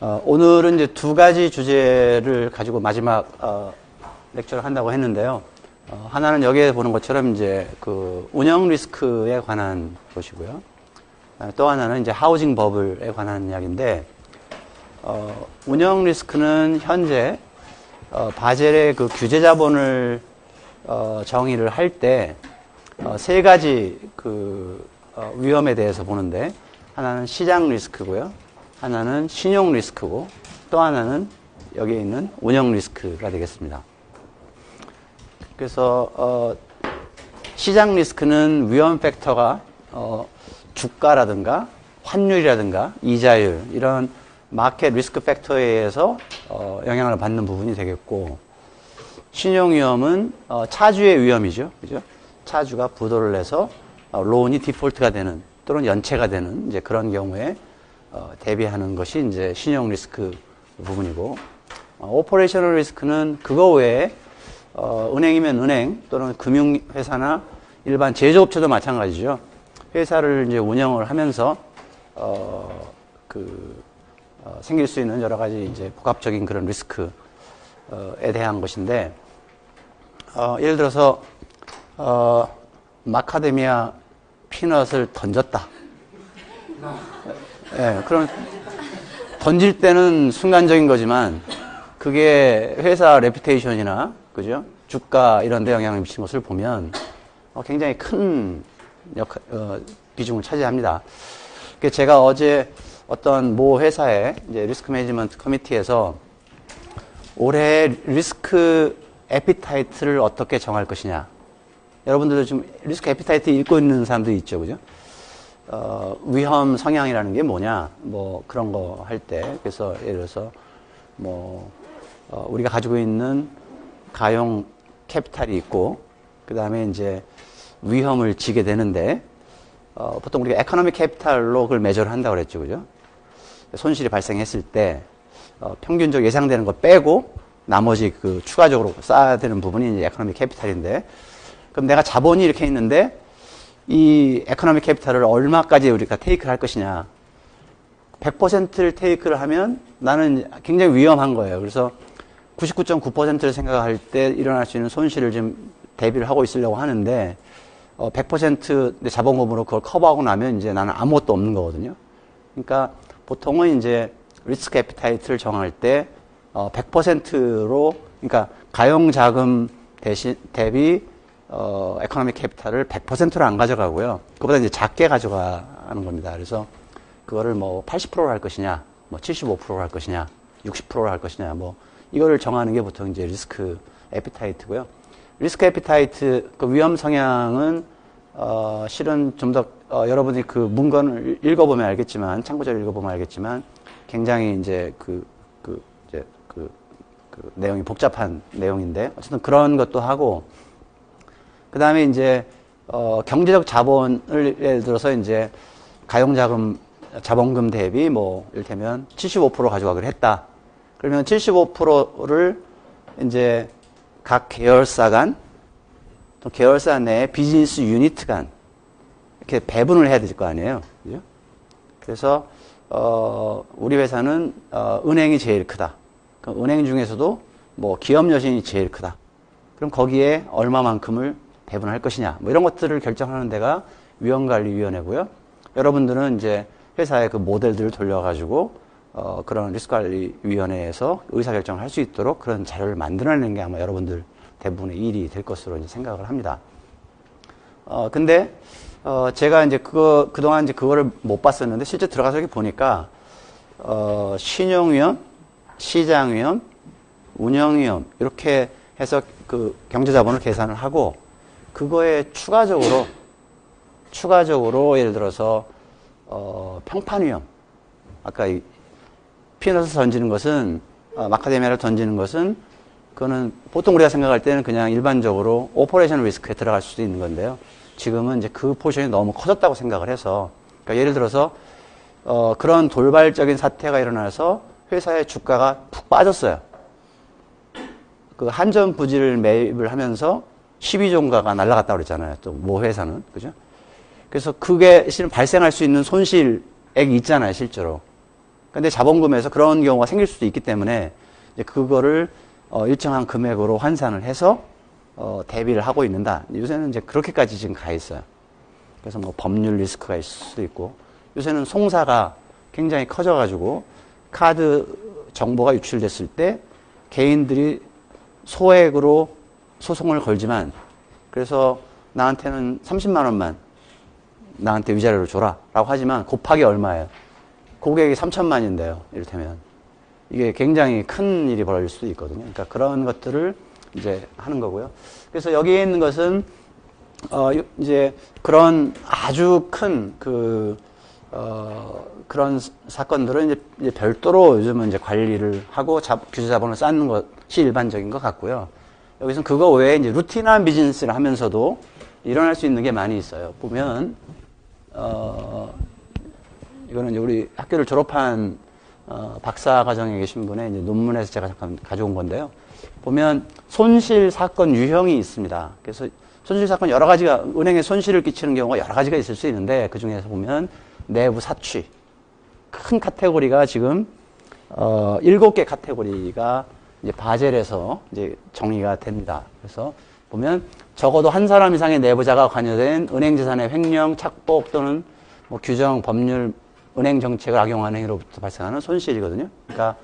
오늘은 이제 두 가지 주제를 가지고 마지막 렉처를 한다고 했는데요. 하나는 여기에 보는 것처럼 이제 그 운영 리스크에 관한 것이고요. 또 하나는 이제 하우징 버블에 관한 이야기인데, 운영 리스크는 현재 바젤의 그 규제 자본을 정의를 할 때 세 가지 그 위험에 대해서 보는데, 하나는 시장 리스크고요, 하나는 신용 리스크고, 또 하나는 여기에 있는 운영 리스크가 되겠습니다. 그래서 시장 리스크는 위험 팩터가 주가라든가 환율이라든가 이자율, 이런 마켓 리스크 팩터에 의해서 영향을 받는 부분이 되겠고, 신용 위험은 차주의 위험이죠. 그죠? 차주가 부도를 내서 론이 디폴트가 되는 또는 연체가 되는 이제 그런 경우에 대비하는 것이 이제 신용 리스크 부분이고, 오퍼레이셔널 리스크는 그거 외에 은행이면 은행 또는 금융회사나 일반 제조업체도 마찬가지죠. 회사를 이제 운영을 하면서 생길 수 있는 여러 가지 이제 복합적인 그런 리스크에 대한 것인데, 예를 들어서 마카데미아 피넛을 던졌다. 예, 그럼 던질 때는 순간적인 거지만 그게 회사 레퓨테이션이나 그죠? 주가 이런 데 영향을 미치는 것을 보면 굉장히 큰 비중을 차지합니다. 제가 어제 어떤 모 회사의 이제 리스크 매니지먼트 커미티에서 올해 리스크 에피타이트를 어떻게 정할 것이냐. 여러분들도 지금 리스크 에피타이트 읽고 있는 사람도 있죠, 그죠? 위험 성향이라는 게 뭐냐, 뭐 그런 거 할 때, 그래서 예를 들어서 우리가 가지고 있는 가용 캐피탈이 있고, 그 다음에 이제 위험을 지게 되는데, 보통 우리가 에코노믹 캐피탈로 그걸 매저를 한다고 그랬죠, 그죠? 손실이 발생했을 때 평균적으로 예상되는 거 빼고 나머지 그 추가적으로 쌓아야 되는 부분이 이제 에코노믹 캐피탈인데, 그럼 내가 자본이 이렇게 있는데 이 에코노믹 캐피탈을 얼마까지 우리가 테이크를 할 것이냐. 100%를 테이크를 하면 나는 굉장히 위험한 거예요. 그래서 99.9%를 생각할 때 일어날 수 있는 손실을 좀 대비를 하고 있으려고 하는데, 100% 자본금으로 그걸 커버하고 나면 이제 나는 아무것도 없는 거거든요. 그러니까 보통은 이제 리스크 에피타이트를 정할 때 100%로, 그러니까 가용 자금 대비 에코노믹 캐피탈을 100%로 안 가져가고요. 그보다 이제 작게 가져가는 겁니다. 그래서 그거를 뭐 80%로 할 것이냐, 뭐 75%로 할 것이냐, 60%로 할 것이냐, 뭐 이거를 정하는 게 보통 이제 리스크 에피타이트고요. 리스크 에피타이트 그 위험 성향은 실은 좀 더 여러분이 그 문건을 읽어보면 알겠지만, 참고자를 읽어보면 알겠지만 굉장히 이제 그 내용이 복잡한 내용인데, 어쨌든 그런 것도 하고, 그 다음에 이제 경제적 자본을 예를 들어서 이제 자본금 대비 뭐 이를테면 75% 가져가기로 했다. 그러면 75%를 이제 각 계열사 간, 또 계열사 내 비즈니스 유니트 간 이렇게 배분을 해야 될 거 아니에요. 그죠? 그래서 우리 회사는 은행이 제일 크다. 그럼 은행 중에서도 뭐 기업 여신이 제일 크다. 그럼 거기에 얼마만큼을 배분할 것이냐, 뭐 이런 것들을 결정하는 데가 위험관리위원회고요. 여러분들은 이제 회사의 그 모델들을 돌려가지고 그런 리스크관리위원회에서 의사결정을 할 수 있도록 그런 자료를 만들어내는 게 아마 여러분들 대부분의 일이 될 것으로 이제 생각을 합니다. 근데 제가 이제 그동안 이제 그거를 못 봤었는데, 실제 들어가서 여기 보니까 신용위험, 시장위험, 운영위험 이렇게 해서 그 경제자본을 계산을 하고, 그거에 추가적으로 예를 들어서 평판위험, 아까 이 피넛을 던지는 것은 마카데미아를 던지는 것은 그거는 보통 우리가 생각할 때는 그냥 일반적으로 오퍼레이션 리스크에 들어갈 수도 있는 건데요. 지금은 이제 그 포션이 너무 커졌다고 생각을 해서, 그러니까 예를 들어서 그런 돌발적인 사태가 일어나서 회사의 주가가 푹 빠졌어요. 그 한전 부지를 매입을 하면서 12종가가 날아갔다고 그랬잖아요. 또 모 회사는. 그죠? 그래서 그게 실은 발생할 수 있는 손실액이 있잖아요, 실제로. 근데 자본금에서 그런 경우가 생길 수도 있기 때문에 이제 그거를 일정한 금액으로 환산을 해서 대비를 하고 있는다. 요새는 이제 그렇게까지 지금 가 있어요. 그래서 뭐 법률 리스크가 있을 수도 있고, 요새는 송사가 굉장히 커져가지고 카드 정보가 유출됐을 때 개인들이 소액으로 소송을 걸지만, 그래서 나한테는 30만 원만 나한테 위자료를 줘라 라고 하지만 곱하기 얼마예요? 고객이 3천만인데요. 이를테면 이게 굉장히 큰 일이 벌어질 수도 있거든요. 그러니까 그런 것들을 이제 하는 거고요. 그래서 여기에 있는 것은 이제 그런 아주 큰 그런 사건들은 이제 별도로 요즘은 이제 관리를 하고 규제 자본을 쌓는 것이 일반적인 것 같고요. 여기서는 그거 외에 이제 루틴한 비즈니스를 하면서도 일어날 수 있는 게 많이 있어요. 보면 이거는 이제 우리 학교를 졸업한 박사 과정에 계신 분의 이제 논문에서 제가 잠깐 가져온 건데요. 보면 손실 사건 유형이 있습니다. 그래서 손실 사건 여러 가지가, 은행에 손실을 끼치는 경우가 여러 가지가 있을 수 있는데, 그 중에서 보면 내부 사취, 큰 카테고리가 지금 7개 카테고리가 이제 바젤에서 이제 정의가 됩니다. 그래서 보면 적어도 한 사람 이상의 내부자가 관여된 은행 재산의 횡령, 착복 또는 뭐 규정, 법률, 은행 정책을 악용하는 행위로부터 발생하는 손실이거든요. 그러니까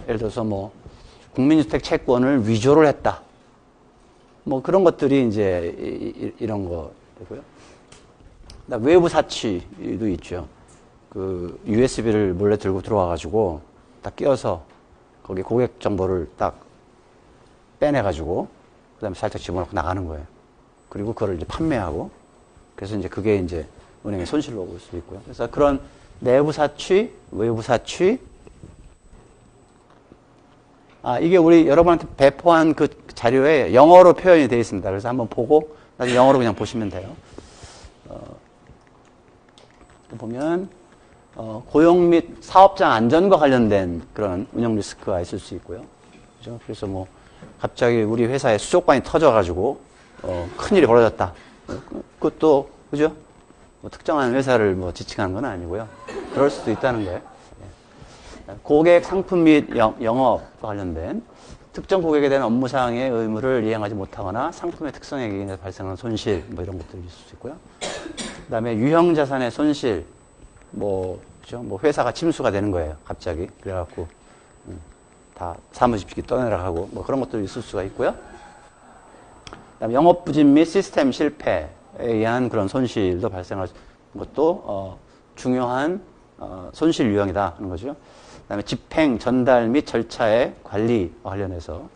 예를 들어서 뭐 국민주택 채권을 위조를 했다. 뭐 그런 것들이 이제 이런 거 되고요. 외부 사치도 있죠. 그 USB를 몰래 들고 들어와가지고 딱 끼워서 거기 고객 정보를 딱 빼내가지고 그다음에 살짝 집어넣고 나가는 거예요. 그리고 그걸 이제 판매하고, 그래서 이제 그게 이제 은행의 손실로 볼 수 있고요. 그래서 그런 내부 사취, 외부 사취, 이게 우리 여러분한테 배포한 그 자료에 영어로 표현이 되어 있습니다. 그래서 한번 보고 나중에 영어로 그냥 보시면 돼요. 보면 고용 및 사업장 안전과 관련된 그런 운영 리스크가 있을 수 있고요. 그죠? 그래서 뭐 갑자기 우리 회사에 수족관이 터져가지고 큰일이 벌어졌다. 그것도 그죠? 뭐 특정한 회사를 뭐 지칭하는 건 아니고요. 그럴 수도 있다는 거예요. 고객 상품 및 영업과 관련된 특정 고객에 대한 업무상의 의무를 이행하지 못하거나 상품의 특성에 의해 발생하는 손실, 뭐 이런 것들이 있을 수 있고요. 그 다음에 유형 자산의 손실, 그죠? 뭐 회사가 침수가 되는 거예요. 갑자기. 그래갖고, 다 사무집기 떠내라 하고, 뭐 그런 것들이 있을 수가 있고요. 그 다음에 영업 부진 및 시스템 실패에 의한 그런 손실도 발생할 것도, 중요한, 손실 유형이다 하는 거죠. 그 다음에 집행, 전달 및 절차의 관리와 관련해서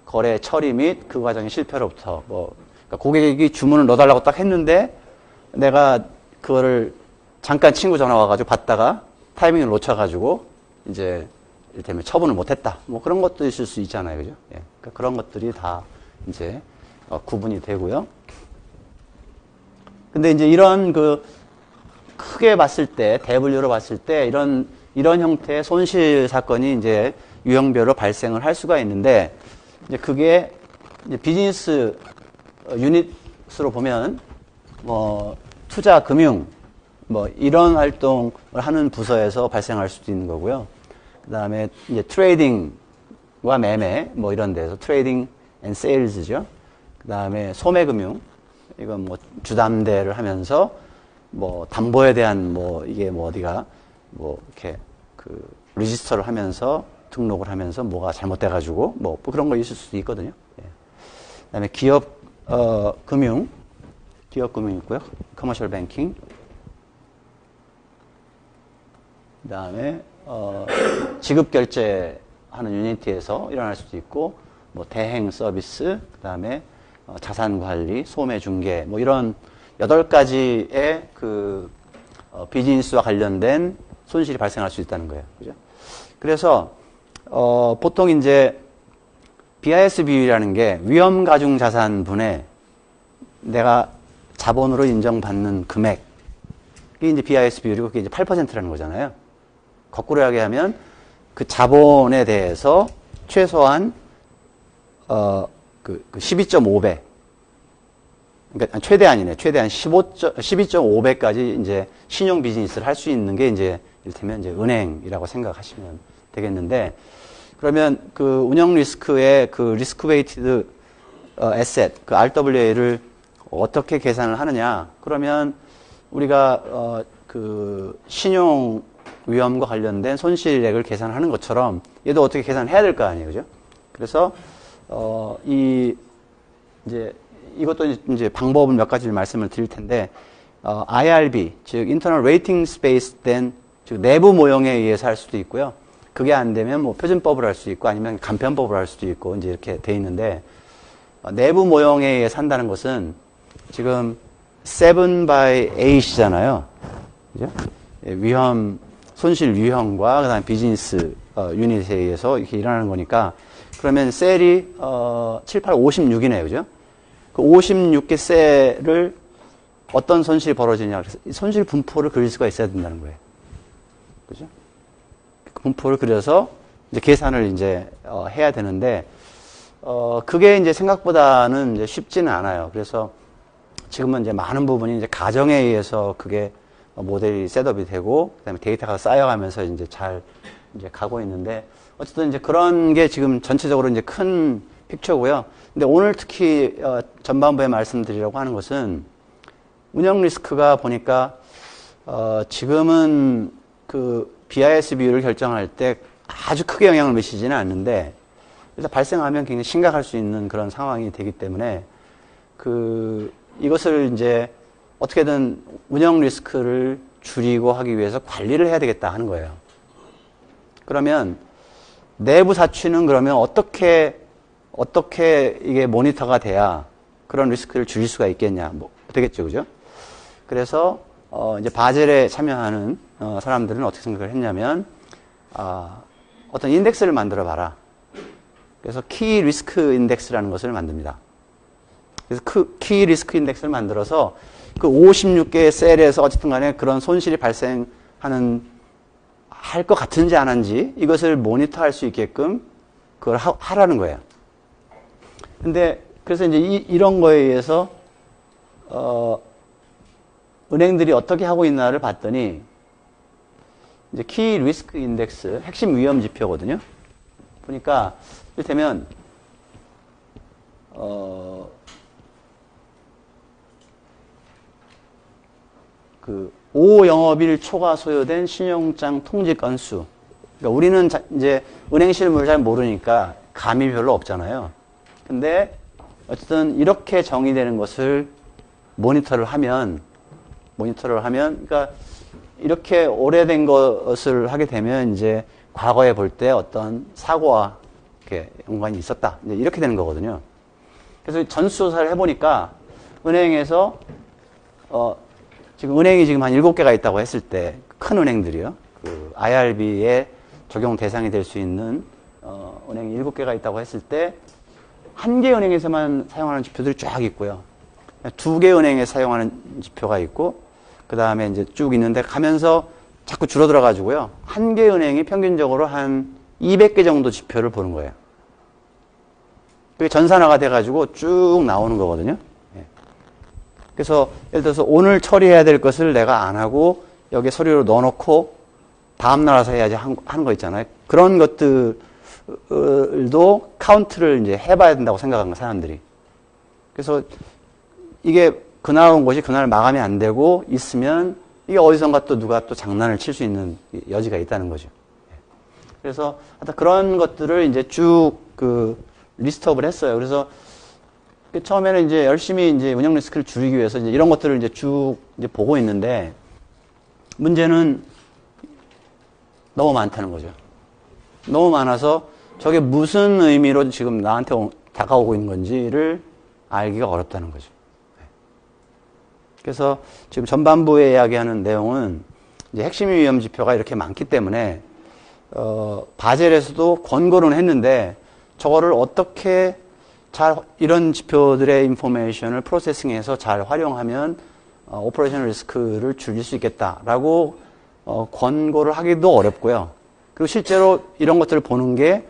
거래 처리 및 그 과정의 실패로부터 그러니까 고객이 주문을 넣어달라고 딱 했는데 내가 그거를 잠깐 친구 전화 와가지고 받다가 타이밍을 놓쳐가지고 이제 이를테면 처분을 못했다. 뭐 그런 것도 있을 수 있잖아요, 그죠? 예. 그러니까 그런 것들이 다 이제 구분이 되고요. 근데 이제 이런 크게 봤을 때, 대분류로 봤을 때 이런 형태의 손실 사건이 이제 유형별로 발생을 할 수가 있는데, 이제 그게 이제 비즈니스 유닛으로 보면 뭐 투자, 금융, 뭐 이런 활동을 하는 부서에서 발생할 수도 있는 거고요. 그 다음에 이제 트레이딩과 매매, 뭐 이런 데서 트레이딩 앤 세일즈죠. 그 다음에 소매금융, 이건 뭐 주담대를 하면서 뭐 담보에 대한 이게 어디가 이렇게 리지스터를 하면서 등록을 하면서 뭐가 잘못돼가지고 뭐 그런 거 있을 수도 있거든요. 예. 그다음에 기업 금융 있고요. 커머셜 뱅킹. 그다음에 지급 결제하는 유니티에서 일어날 수도 있고, 뭐 대행 서비스, 그다음에 자산 관리, 소매 중개, 뭐 이런 8가지의 비즈니스와 관련된 손실이 발생할 수 있다는 거예요. 그죠? 그래서 보통 이제 BIS 비율이라는 게 위험 가중 자산분의 내가 자본으로 인정받는 금액이 이제 BIS 비율이고 그게 이제 8%라는 거잖아요. 거꾸로 이야기하면 그 자본에 대해서 최소한 12.5배, 그러니까 최대한이네. 최대한 12.5배까지 이제 신용 비즈니스를 할 수 있는 게 이제 이를테면 이제 은행이라고 생각하시면 되겠는데, 그러면 그 운영 리스크의 그 리스크 웨이티드 에셋, 그 RWA를 어떻게 계산을 하느냐? 그러면 우리가 그 신용 위험과 관련된 손실액을 계산하는 것처럼 얘도 어떻게 계산해야 될 거 아니에요, 그죠? 그래서 이것도 이제 방법은 몇 가지를 말씀을 드릴 텐데, IRB, 즉 Internal Rating Based 된, 즉 내부 모형에 의해서 할 수도 있고요. 그게 안 되면 뭐 표준법을 할 수 있고 아니면 간편법을 할 수도 있고 이제 이렇게 돼 있는데, 내부 모형에 의해서 한다는 것은 지금 7 by 8이잖아요. 그죠? 위험, 손실 유형과 그다음에 비즈니스 유닛에 의해서 이렇게 일어나는 거니까, 그러면 셀이 7, 8, 56이네요. 그죠? 그 56개 셀을 어떤 손실이 벌어지냐. 그래서 손실 분포를 그릴 수가 있어야 된다는 거예요. 그죠? 그 분포를 그려서 이제 계산을 이제 해야 되는데, 그게 이제 생각보다는 이제 쉽지는 않아요. 그래서 지금은 이제 많은 부분이 이제 가정에 의해서 그게 모델이 셋업이 되고, 그다음에 데이터가 쌓여가면서 이제 잘 이제 가고 있는데, 어쨌든 이제 그런 게 지금 전체적으로 이제 큰 픽처고요. 근데 오늘 특히 전반부에 말씀드리려고 하는 것은 운영 리스크가 보니까 지금은 그 BIS 비율을 결정할 때 아주 크게 영향을 미치지는 않는데, 일단 발생하면 굉장히 심각할 수 있는 그런 상황이 되기 때문에 이것을 이제 어떻게든 운영 리스크를 줄이고 하기 위해서 관리를 해야 되겠다 하는 거예요. 그러면 내부 사취는 그러면 어떻게 이게 모니터가 돼야 그런 리스크를 줄일 수가 있겠냐, 뭐 되겠죠, 그죠? 그래서 이제 바젤에 참여하는 사람들은 어떻게 생각을 했냐면, 어떤 인덱스를 만들어 봐라. 그래서 키 리스크 인덱스라는 것을 만듭니다. 그래서 키 리스크 인덱스를 만들어서 그 56개의 셀에서 어쨌든 간에 그런 손실이 발생하는 할 것 같은지 안 한지 이것을 모니터할 수 있게끔 그걸 하라는 거예요. 근데 그래서 이제 이런 거에 의해서 은행들이 어떻게 하고 있나를 봤더니, 이제 키 리스크 인덱스 핵심 위험 지표거든요. 보니까 이를테면 그 5영업일 초과 소요된 신용장 통지 건수. 그러니까 우리는 이제 은행 실무를 잘 모르니까 감이 별로 없잖아요. 근데 어쨌든 이렇게 정의되는 것을 모니터를 하면, 그러니까 이렇게 오래된 것을 하게 되면 이제 과거에 볼 때 어떤 사고와 이렇게 연관이 있었다, 이제 이렇게 되는 거거든요. 그래서 전수조사를 해보니까 은행에서 지금 은행이 지금 한 7개가 있다고 했을 때, 큰 은행들이요, 그 IRB에 적용 대상이 될 수 있는 은행이 7개가 있다고 했을 때, 한 개 은행에서만 사용하는 지표들이 쫙 있고요. 2개 은행에 사용하는 지표가 있고, 그 다음에 이제 쭉 있는데 가면서 자꾸 줄어들어 가지고요. 한 개 은행이 평균적으로 한 200개 정도 지표를 보는 거예요. 그게 전산화가 돼 가지고 쭉 나오는 거거든요. 그래서 예를 들어서 오늘 처리해야 될 것을 내가 안 하고 여기에 서류로 넣어놓고 다음 날 와서 해야지 하는 거 있잖아요. 그런 것들도 카운트를 이제 해봐야 된다고 생각한 거, 사람들이. 그래서 이게 그날 온 것이 그날 마감이 안 되고 있으면 이게 어디선가 또 누가 또 장난을 칠 수 있는 여지가 있다는 거죠. 그래서 하여튼 그런 것들을 이제 쭉 리스트업을 했어요. 그래서 처음에는 이제 열심히 이제 운영 리스크를 줄이기 위해서 이제 이런 것들을 이제 쭉 이제 보고 있는데, 문제는 너무 많다는 거죠. 너무 많아서 저게 무슨 의미로 지금 나한테 다가오고 있는 건지를 알기가 어렵다는 거죠. 그래서 지금 전반부에 이야기하는 내용은 이제 핵심 위험 지표가 이렇게 많기 때문에 바젤에서도 권고는 했는데, 저거를 어떻게 잘 이런 지표들의 인포메이션을 프로세싱해서 잘 활용하면 오퍼레이션 리스크를 줄일 수 있겠다라고 권고를 하기도 어렵고요. 그리고 실제로 이런 것들을 보는 게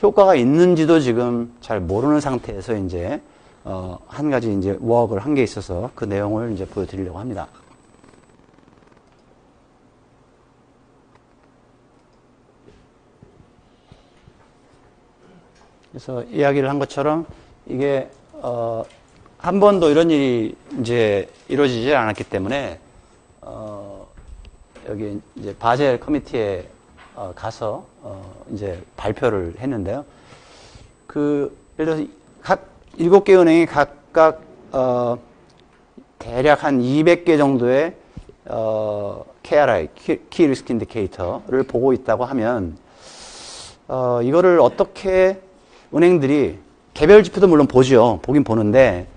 효과가 있는지도 지금 잘 모르는 상태에서 이제 한 가지 이제 워크를 한 게 있어서 그 내용을 이제 보여드리려고 합니다. 그래서 이야기를 한 것처럼 이게 한 번도 이런 일이 이제 이루어지지 않았기 때문에 여기 이제 바젤 커미티에 가서 이제 발표를 했는데요. 예를 들어서 각 7개 은행이 각각 대략 한 200개 정도의 KRI, Key Risk Indicator를 보고 있다고 하면 이거를 어떻게 은행들이 개별 지표도 물론 보죠. 보긴 보는데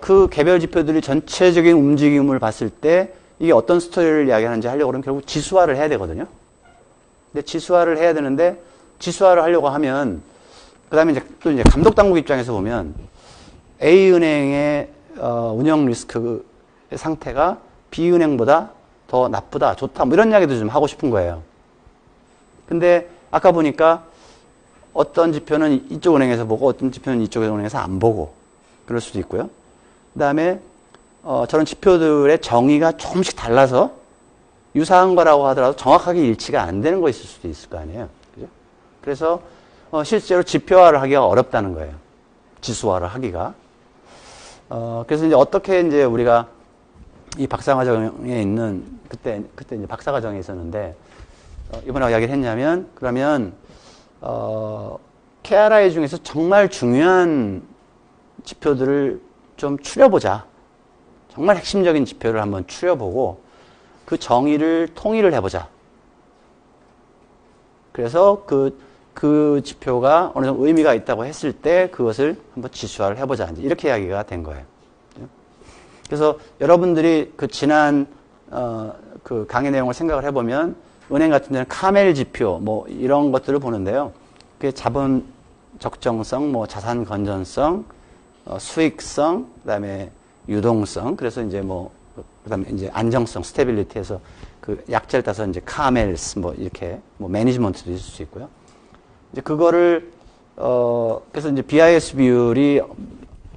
그 개별 지표들이 전체적인 움직임을 봤을 때 이게 어떤 스토리를 이야기하는지 하려고 그러면 결국 지수화를 해야 되거든요. 근데 지수화를 해야 되는데 지수화를 하려고 하면 그다음에 이제 또 이제 감독 당국 입장에서 보면 A 은행의 운영 리스크의 상태가 B 은행보다 더 나쁘다, 좋다, 뭐 이런 이야기도 좀 하고 싶은 거예요. 근데 아까 보니까 어떤 지표는 이쪽 은행에서 보고 어떤 지표는 이쪽 은행에서 안 보고 그럴 수도 있고요. 그 다음에 저런 지표들의 정의가 조금씩 달라서 유사한 거라고 하더라도 정확하게 일치가 안 되는 거 있을 수도 있을 거 아니에요. 그죠? 그래서 실제로 지표화를 하기가 어렵다는 거예요. 지수화를 하기가. 그래서 이제 어떻게 이제 우리가 이 박사과정에 있는 그때 이제 박사과정에 있었는데 이번에 이야기를 했냐면 그러면 KRI 중에서 정말 중요한 지표들을 좀 추려보자. 정말 핵심적인 지표를 한번 추려보고 그 정의를 통일을 해보자. 그래서 그 지표가 어느 정도 의미가 있다고 했을 때 그것을 한번 지수화를 해보자. 이렇게 이야기가 된 거예요. 그래서 여러분들이 그 지난 그 강의 내용을 생각을 해보면 은행 같은 데는 카멜 지표 뭐 이런 것들을 보는데요. 그게 자본 적정성, 뭐 자산 건전성, 수익성, 그다음에 유동성. 그래서 이제 그다음에 이제 안정성, 스테빌리티에서 그 약자를 따서 이제 카멜스 뭐 이렇게 뭐 매니지먼트도 있을 수 있고요. 이제 그거를 그래서 이제 BIS 비율이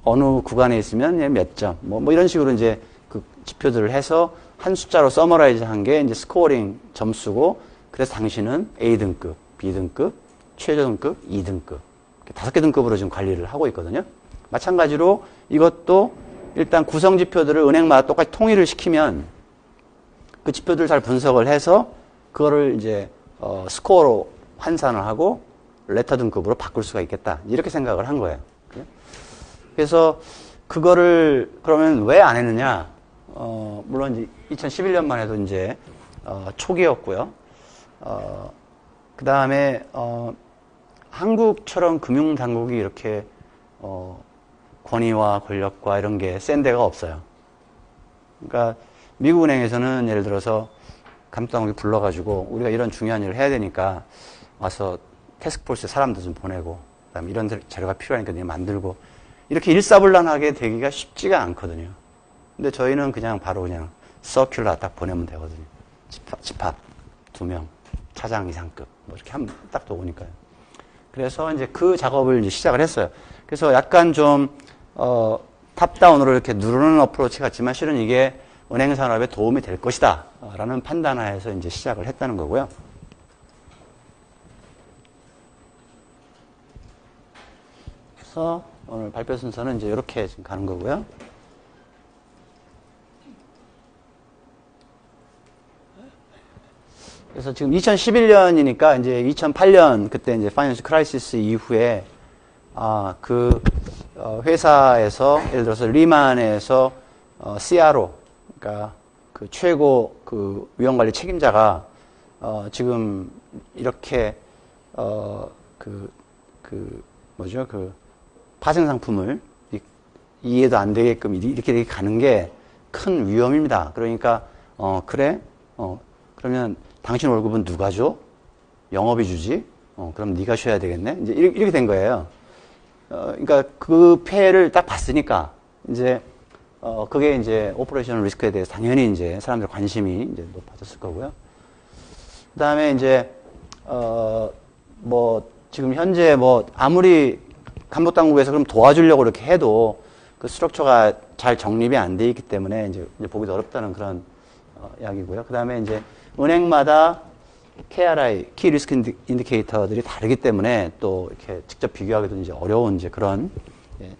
어느 구간에 있으면 몇 점, 뭐 이런 식으로 이제 그 지표들을 해서 한 숫자로 서머라이즈 한 게 이제 스코어링 점수고, 그래서 당신은 A등급, B등급, 최저등급, 2등급. 5개 등급으로 지금 관리를 하고 있거든요. 마찬가지로 이것도 일단 구성 지표들을 은행마다 똑같이 통일을 시키면 그 지표들을 잘 분석을 해서 그거를 이제 스코어로 환산을 하고 레터 등급으로 바꿀 수가 있겠다. 이렇게 생각을 한 거예요. 그래서 그거를 그러면 왜 안 했느냐? 물론 이제 2011년만 해도 이제 초기였고요. 그 다음에 한국처럼 금융당국이 이렇게 권위와 권력과 이런 게 센 데가 없어요. 그러니까 미국 은행에서는 예를 들어서 감독당국이 불러가지고 우리가 이런 중요한 일을 해야 되니까 와서 태스크포스에 사람도 좀 보내고, 그다음에 이런 자료가 필요하니까 내가 만들고, 이렇게 일사불란하게 되기가 쉽지가 않거든요. 근데 저희는 그냥 바로 그냥 서큘러 딱 보내면 되거든요. 집합 2명, 차장 이상급 뭐 이렇게 하면 딱 오니까요. 그래서 이제 그 작업을 이제 시작을 했어요. 그래서 약간 좀 탑다운으로 이렇게 누르는 어프로치 같지만 실은 이게 은행 산업에 도움이 될 것이다 라는 판단하에서 이제 시작을 했다는 거고요. 그래서 오늘 발표 순서는 이제 이렇게 지금 가는 거고요. 그래서 지금 2011년이니까 이제 2008년 그때 이제 파이낸셜 크라이시스 이후에 회사에서 예를 들어서 리만에서 CRO, 그러니까 그 최고 그 위험관리 책임자가 지금 이렇게 파생 상품을 이해도 안 되게끔 이렇게 가는 게 큰 위험입니다. 그러니까 그래? 그러면 당신 월급은 누가 줘? 영업이 주지? 그럼 네가 쉬어야 되겠네? 이제 이렇게 된 거예요. 그러니까 그 폐해를 딱 봤으니까 이제 그게 이제 오퍼레이셔널 리스크에 대해서 당연히 이제 사람들 관심이 이제 높아졌을 거고요. 그다음에 이제 지금 현재 아무리 감독당국에서 그럼 도와주려고 이렇게 해도 그 스트럭처가 잘 정립이 안 돼 있기 때문에 이제 보기도 어렵다는 그런 이야기고요. 그 다음에 이제 은행마다 KRI, 키 리스크 인디케이터들이 다르기 때문에 또 이렇게 직접 비교하기도 이제 어려운 이제 그런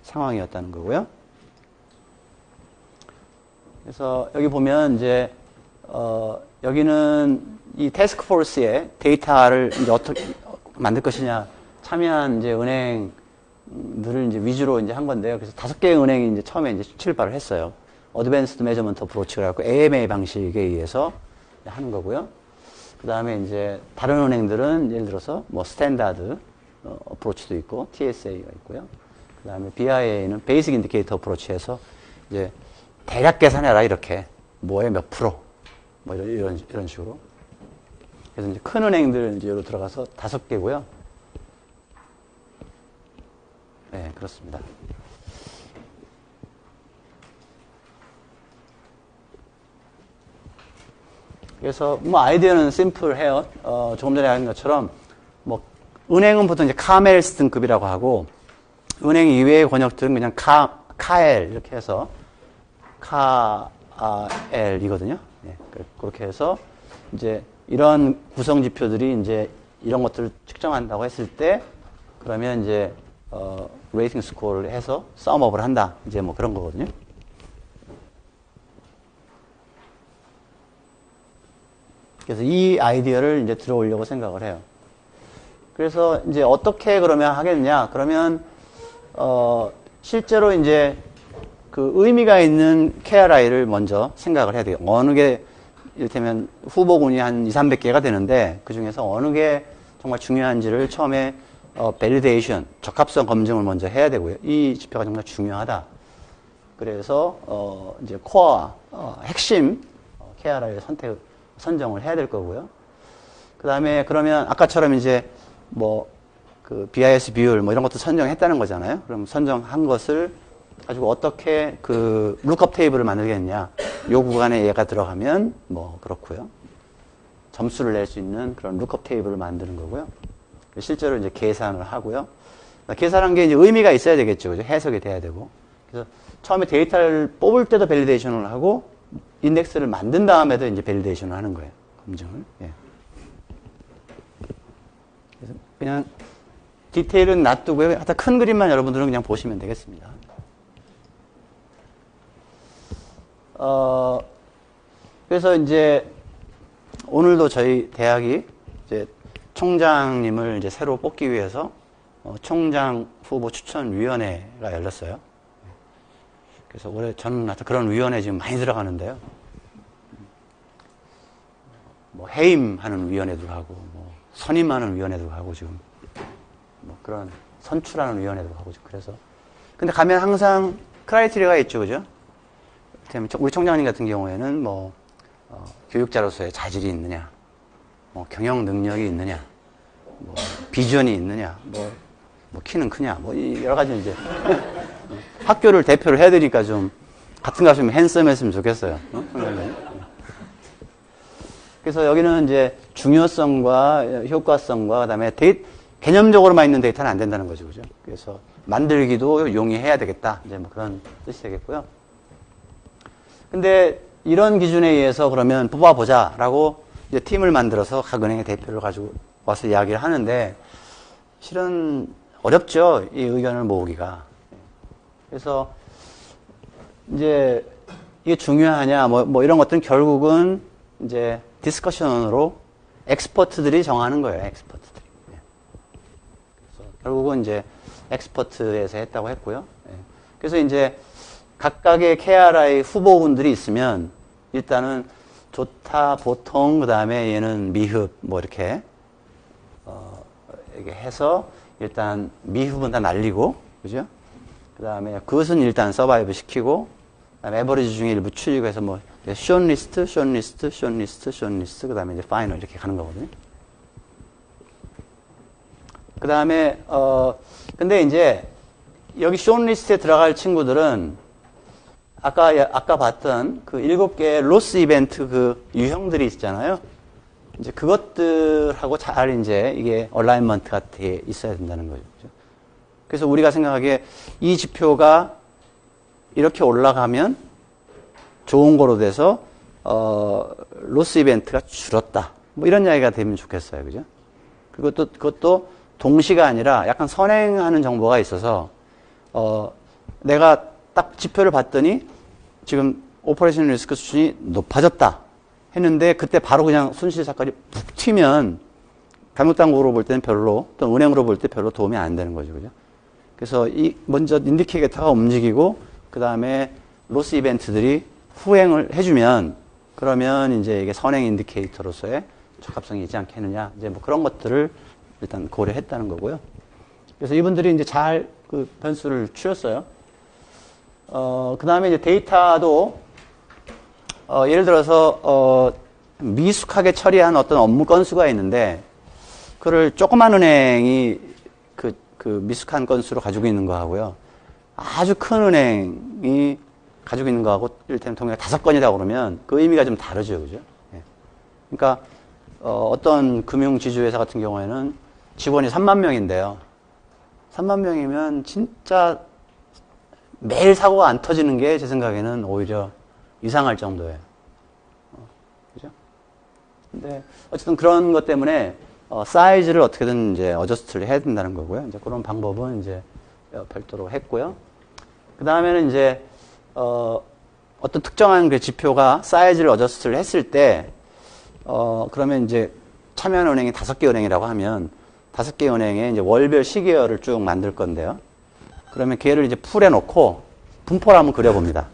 상황이었다는 거고요. 그래서 여기 보면 이제 여기는 이 태스크포스의 데이터를 이제 어떻게 만들 것이냐 참여한 이제 은행들을 이제 위주로 이제 한 건데요. 그래서 5개의 은행이 이제 처음에 이제 출발을 했어요. 어드밴스드 메저먼트 어프로치가 갖고 AMA 방식에 의해서 하는 거고요. 그 다음에 이제 다른 은행들은 예를 들어서 뭐 스탠다드 어프로치도 있고 TSA가 있고요. 그 다음에 BIA는 베이직 인디케이터 어프로치에서 이제 대략 계산해라 이렇게 뭐에 몇 프로 뭐 이런 식으로. 그래서 이제 큰 은행들 이제 여기로 들어가서 5개고요. 네, 그렇습니다. 그래서 뭐 아이디어는 심플해요. 조금 전에 한 것처럼 뭐 은행은 보통 이제 카멜스 등급이라고 하고 은행 이외의 권역들은 그냥 카엘 이렇게 해서 카엘이거든요. 네, 그렇게 해서 이제 이런 구성 지표들이 이제 이런 것들을 측정한다고 했을 때 그러면 이제 레이팅 스코어를 해서 썸업을 한다. 이제 뭐 그런 거거든요. 그래서 이 아이디어를 이제 들어오려고 생각을 해요. 그래서 이제 어떻게 그러면 하겠냐? 그러면 실제로 이제 그 의미가 있는 KRI를 먼저 생각을 해야 돼요. 어느 게 이를테면 후보군이 한 200~300개가 되는데 그 중에서 어느 게 정말 중요한지를 처음에 밸리데이션, 적합성 검증을 먼저 해야 되고요. 이 지표가 정말 중요하다. 그래서 이제 코어, 핵심 KRI를 선정을 해야 될 거고요. 그 다음에 그러면 아까처럼 이제 뭐 그 BIS 비율 뭐 이런 것도 선정했다는 거잖아요. 그럼 선정한 것을 가지고 어떻게 그 룩업 테이블을 만들겠냐. 요 구간에 얘가 들어가면 뭐 그렇고요. 점수를 낼 수 있는 그런 룩업 테이블을 만드는 거고요. 실제로 이제 계산을 하고요. 계산한 게 이제 의미가 있어야 되겠죠. 그죠? 해석이 돼야 되고. 그래서 처음에 데이터를 뽑을 때도 밸리데이션을 하고 인덱스를 만든 다음에도 이제 밸리데이션을 하는 거예요. 검증을. 예. 그래서 그냥 디테일은 놔두고요. 하여튼 큰 그림만 여러분들은 그냥 보시면 되겠습니다. 그래서 이제 오늘도 저희 대학이 이제 총장님을 이제 새로 뽑기 위해서 총장 후보 추천위원회가 열렸어요. 그래서 올해 저는 하여튼 그런 위원회 지금 많이 들어가는데요. 뭐 해임하는 위원회도 하고, 뭐 선임하는 위원회도 하고 지금 뭐 그런 선출하는 위원회도 하고 지금 그래서 근데 가면 항상 크라이테리아가 있죠, 그죠? 우리 총장님 같은 경우에는 뭐 교육자로서의 자질이 있느냐, 뭐 경영 능력이 있느냐, 뭐 비전이 있느냐, 뭐 키는 크냐, 뭐 여러 가지 이제 학교를 대표를 해야 되니까 좀 같은 거 좀 핸섬했으면 좋겠어요. 그래서 여기는 이제 중요성과 효과성과 그다음에 개념적으로만 있는 데이터는 안 된다는 거죠, 그죠? 그래서 만들기도 용이해야 되겠다. 이제 뭐 그런 뜻이 되겠고요. 근데 이런 기준에 의해서 그러면 뽑아보자라고 이제 팀을 만들어서 각 은행의 대표를 가지고 와서 이야기를 하는데 실은 어렵죠. 이 의견을 모으기가. 그래서 이제 이게 중요하냐 뭐 이런 것들은 결국은 이제 디스커션으로 엑스퍼트들이 정하는 거예요. 엑스퍼트들이. 그래서 결국은 이제 엑스퍼트에서 했다고 했고요. 그래서 이제 각각의 KRI 후보군들이 있으면 일단은 좋다, 보통, 그 다음에 얘는 미흡, 뭐 이렇게 이렇게 해서 일단 미흡은 다 날리고, 그죠? 그 다음에 그것은 일단 서바이브 시키고, 그 다음에 에버리지 중에 일부 추리고 해서 뭐 숏리스트, 숏리스트, 숏리스트, 숏리스트, 그 다음에 이제 파이널 이렇게 가는 거거든요. 그 다음에 근데 이제 여기 숏리스트에 들어갈 친구들은 아까 봤던 그 7개의 로스 이벤트 그 유형들이 있잖아요. 이제 그것들하고 잘 이제 이게 얼라이먼트가 돼 있어야 된다는 거죠. 그래서 우리가 생각하기에 이 지표가 이렇게 올라가면 좋은 거로 돼서 로스 이벤트가 줄었다. 뭐 이런 이야기가 되면 좋겠어요. 그죠? 그것도 동시가 아니라 약간 선행하는 정보가 있어서, 내가 딱 지표를 봤더니 지금 오퍼레이션 리스크 수준이 높아졌다 했는데 그때 바로 그냥 손실사건이 푹 튀면 감독당국으로 볼 때는 별로, 또 은행으로 볼 때 별로 도움이 안 되는 거죠. 그죠? 그래서 먼저 인디케이터가 움직이고, 그 다음에 로스 이벤트들이 후행을 해주면, 그러면 이제 이게 선행 인디케이터로서의 적합성이 있지 않겠느냐. 이제 뭐 그런 것들을 일단 고려했다는 거고요. 그래서 이분들이 이제 잘 그 변수를 추렸어요. 그 다음에 이제 데이터도, 예를 들어서, 미숙하게 처리한 어떤 업무 건수가 있는데, 그걸 조그만 은행이 그 미숙한 건수로 가지고 있는 거하고요. 아주 큰 은행이 가지고 있는 거하고, 이를테면 통계가 5건이라고 그러면 그 의미가 좀 다르죠. 그죠? 예. 그러니까, 어떤 금융지주회사 같은 경우에는 직원이 3만 명인데요. 3만 명이면 진짜 매일 사고가 안 터지는 게 제 생각에는 오히려 이상할 정도예요. 그죠? 근데 어쨌든 그런 것 때문에 사이즈를 어떻게든 이제 어저스트를 해야 된다는 거고요. 이제 그런 방법은 이제 별도로 했고요. 그 다음에는 이제 어떤 특정한 그 지표가 사이즈를 어저스트를 했을 때 그러면 이제 참여한 은행이 5개 은행이라고 하면 5개 은행에 이제 월별 시계열을 쭉 만들 건데요. 그러면 걔를 이제 풀에 놓고 분포를 한번 그려봅니다.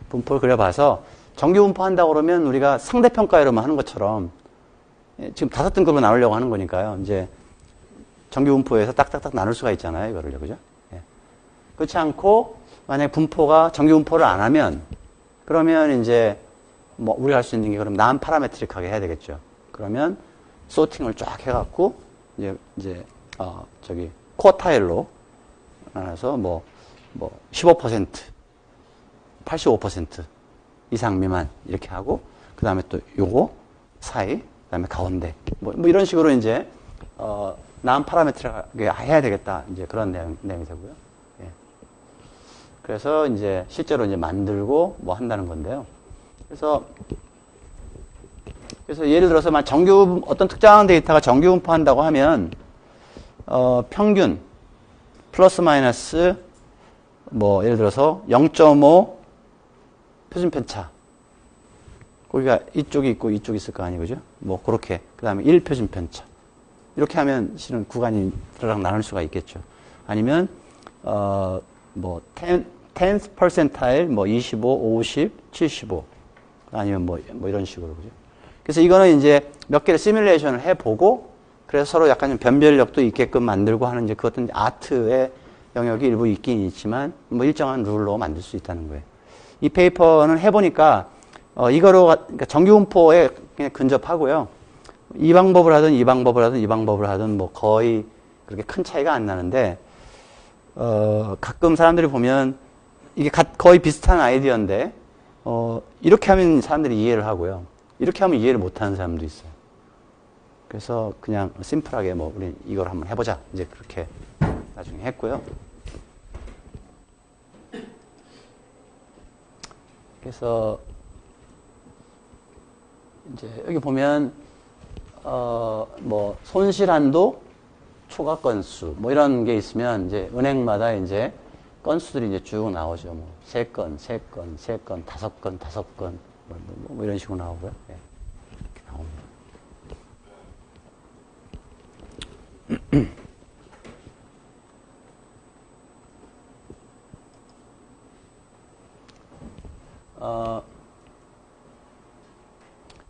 분포를 그려봐서 정규 분포한다고 그러면 우리가 상대평가율로만 하는 것처럼 지금 5등급으로 나누려고 하는 거니까요. 이제 정규 분포에서 딱딱딱 나눌 수가 있잖아요. 이거를요. 그죠? 예. 그렇지 않고 만약에 분포가 정규 분포를 안 하면 그러면 이제 뭐 우리가 할 수 있는 게 그럼 난 파라메트릭하게 해야 되겠죠. 그러면 소팅을 쫙 해갖고 이제 쿼타일로 나눠서 뭐 15%, 85% 이상 미만 이렇게 하고 그 다음에 또 요거 사이, 그 다음에 가운데 뭐 이런 식으로 이제 난 파라메트릭하게 해야 되겠다. 이제 그런 내용이 되고요. 예. 그래서 이제 실제로 이제 만들고 뭐 한다는 건데요. 그래서 예를 들어서 어떤 특정한 데이터가 정규 분포한다고 하면 평균 플러스 마이너스 뭐 예를 들어서 0.5 표준 편차. 거기가 이쪽이 있고 이쪽이 있을 거 아니에요. 그죠? 뭐 그렇게. 그다음에 1 표준 편차. 이렇게 하면 실은 구간이 들어랑 나눌 수가 있겠죠. 아니면 뭐 10th percentile 뭐 25, 50, 75. 아니면 뭐 이런 식으로. 그죠? 그래서 이거는 이제 몇 개를 시뮬레이션을 해보고, 그래서 서로 약간 좀 변별력도 있게끔 만들고 하는 이제 그것도 아트의 영역이 일부 있긴 있지만, 뭐 일정한 룰로 만들 수 있다는 거예요. 이 페이퍼는 해보니까, 그러니까 정규분포에 그냥 근접하고요. 이 방법을 하든 이 방법을 하든 이 방법을 하든 뭐 거의 그렇게 큰 차이가 안 나는데, 가끔 사람들이 보면 이게 거의 비슷한 아이디어인데, 이렇게 하면 사람들이 이해를 하고요. 이렇게 하면 이해를 못하는 사람도 있어요. 그래서 그냥 심플하게 뭐 우리 이걸 한번 해보자. 이제 그렇게 나중에 했고요. 그래서 이제 여기 보면 뭐 손실한도, 초과 건수 뭐 이런 게 있으면 이제 은행마다 이제 건수들이 이제 쭉 나오죠. 뭐 3건, 3건, 3건, 5건, 5건 뭐 이런 식으로 나오고요. 네. 이렇게 나옵니다.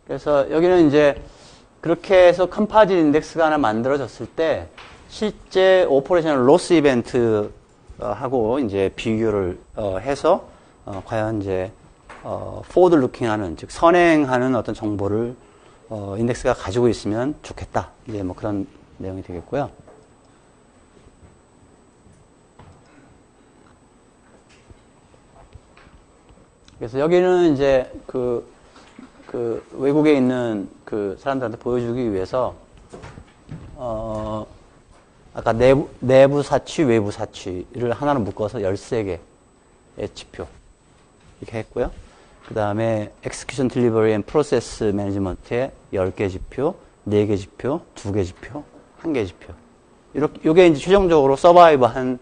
그래서 여기는 이제 그렇게 해서 컴파짓 인덱스가 하나 만들어졌을 때 실제 오퍼레이셔널 로스 이벤트 하고 이제 비교를 해서 과연 이제 포워드 루킹하는, 즉 선행하는 어떤 정보를 인덱스가 가지고 있으면 좋겠다. 이제 뭐 그런 내용이 되겠고요. 그래서 여기는 이제 그 외국에 있는 그 사람들한테 보여주기 위해서 아까 내부 사취, 외부 사취를 하나로 묶어서 13개의 지표 이렇게 했고요. 그 다음에 execution delivery and process management의 10개 지표, 4개 지표, 2개 지표, 1개 지표. 이렇게, 요게 이제 최종적으로 서바이브한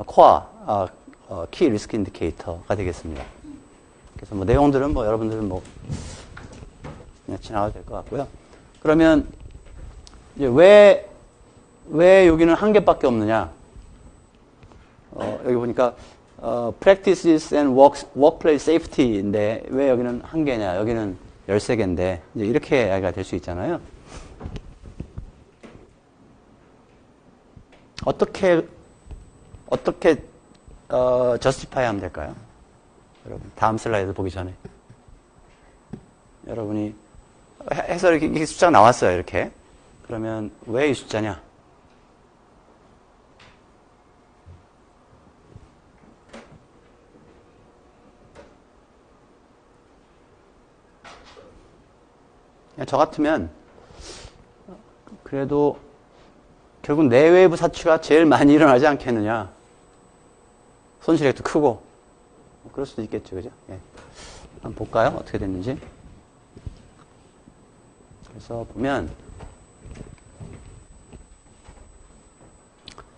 코어, 키 리스크 인디케이터가 되겠습니다. 그래서 뭐 내용들은 뭐 여러분들은 뭐 그냥 지나가도 될 것 같고요. 그러면 이제 왜 여기는 1개밖에 없느냐? 여기 보니까 practices and workplace safety인데 왜 여기는 1개냐? 여기는 13개인데 이제 이렇게 이야기가 될 수 있잖아요. 어떻게 justify 하면 될까요? 여러분 다음 슬라이드 보기 전에 여러분이 해서 이렇게 숫자가 나왔어요. 이렇게. 그러면 왜 이 숫자냐? 저 같으면 그래도 결국 내외부 사치가 제일 많이 일어나지 않겠느냐. 손실액도 크고 그럴 수도 있겠죠. 그죠? 예. 한번 볼까요? 어떻게 됐는지. 그래서 보면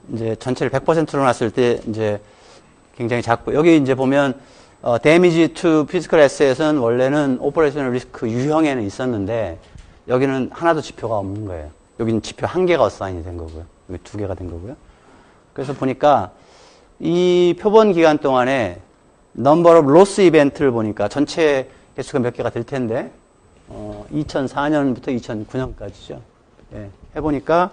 이제 전체를 100%로 놨을 때 이제 굉장히 작고 여기 이제 보면 damage to physical asset은 원래는 operational risk 유형에는 있었는데 여기는 하나도 지표가 없는 거예요. 여기는 지표 1개가 어사인이 된 거고요. 여기 2개가 된 거고요. 그래서 보니까 이 표본 기간 동안에 number of loss event를 보니까 전체 개수가 몇 개가 될 텐데 2004년부터 2009년까지죠. 예, 해보니까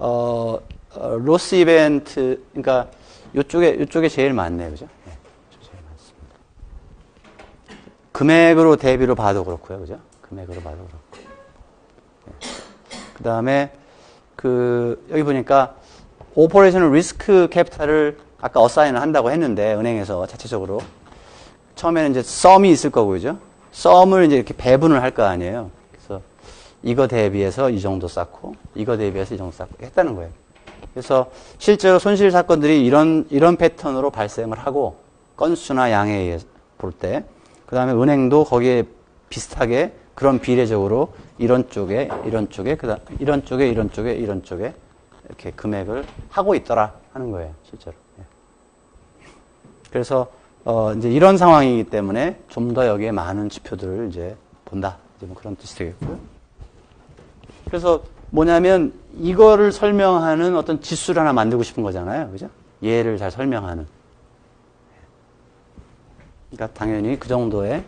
loss event 그러니까 요쪽에 제일 많네요. 그죠? 예, 제일 많습니다. 금액으로 대비로 봐도 그렇고요. 그죠? 금액으로 봐도 그렇고. 예. 그 다음에 여기 보니까 오퍼레이셔널 리스크 캐피탈을 아까 어사인을 한다고 했는데 은행에서 자체적으로 처음에는 이제 썸이 있을 거고 그죠? 썸을 이제 이렇게 배분을 할 거 아니에요. 그래서 이거 대비해서 이 정도 쌓고 이거 대비해서 이 정도 쌓고 했다는 거예요. 그래서 실제로 손실 사건들이 이런 패턴으로 발생을 하고 건수나 양에 의해 볼 때 그 다음에 은행도 거기에 비슷하게 그런 비례적으로 이런 쪽에 이런 쪽에 그다음 이런 쪽에 이런 쪽에 이런 쪽에 이렇게 금액을 하고 있더라 하는 거예요. 실제로. 예. 그래서 이제 이런 상황이기 때문에 좀 더 여기에 많은 지표들을 이제 본다. 이제 뭐 그런 뜻이 되겠고요. 그래서 뭐냐면 이거를 설명하는 어떤 지수를 하나 만들고 싶은 거잖아요. 그죠? 얘를 잘 설명하는. 그러니까 당연히 그 정도의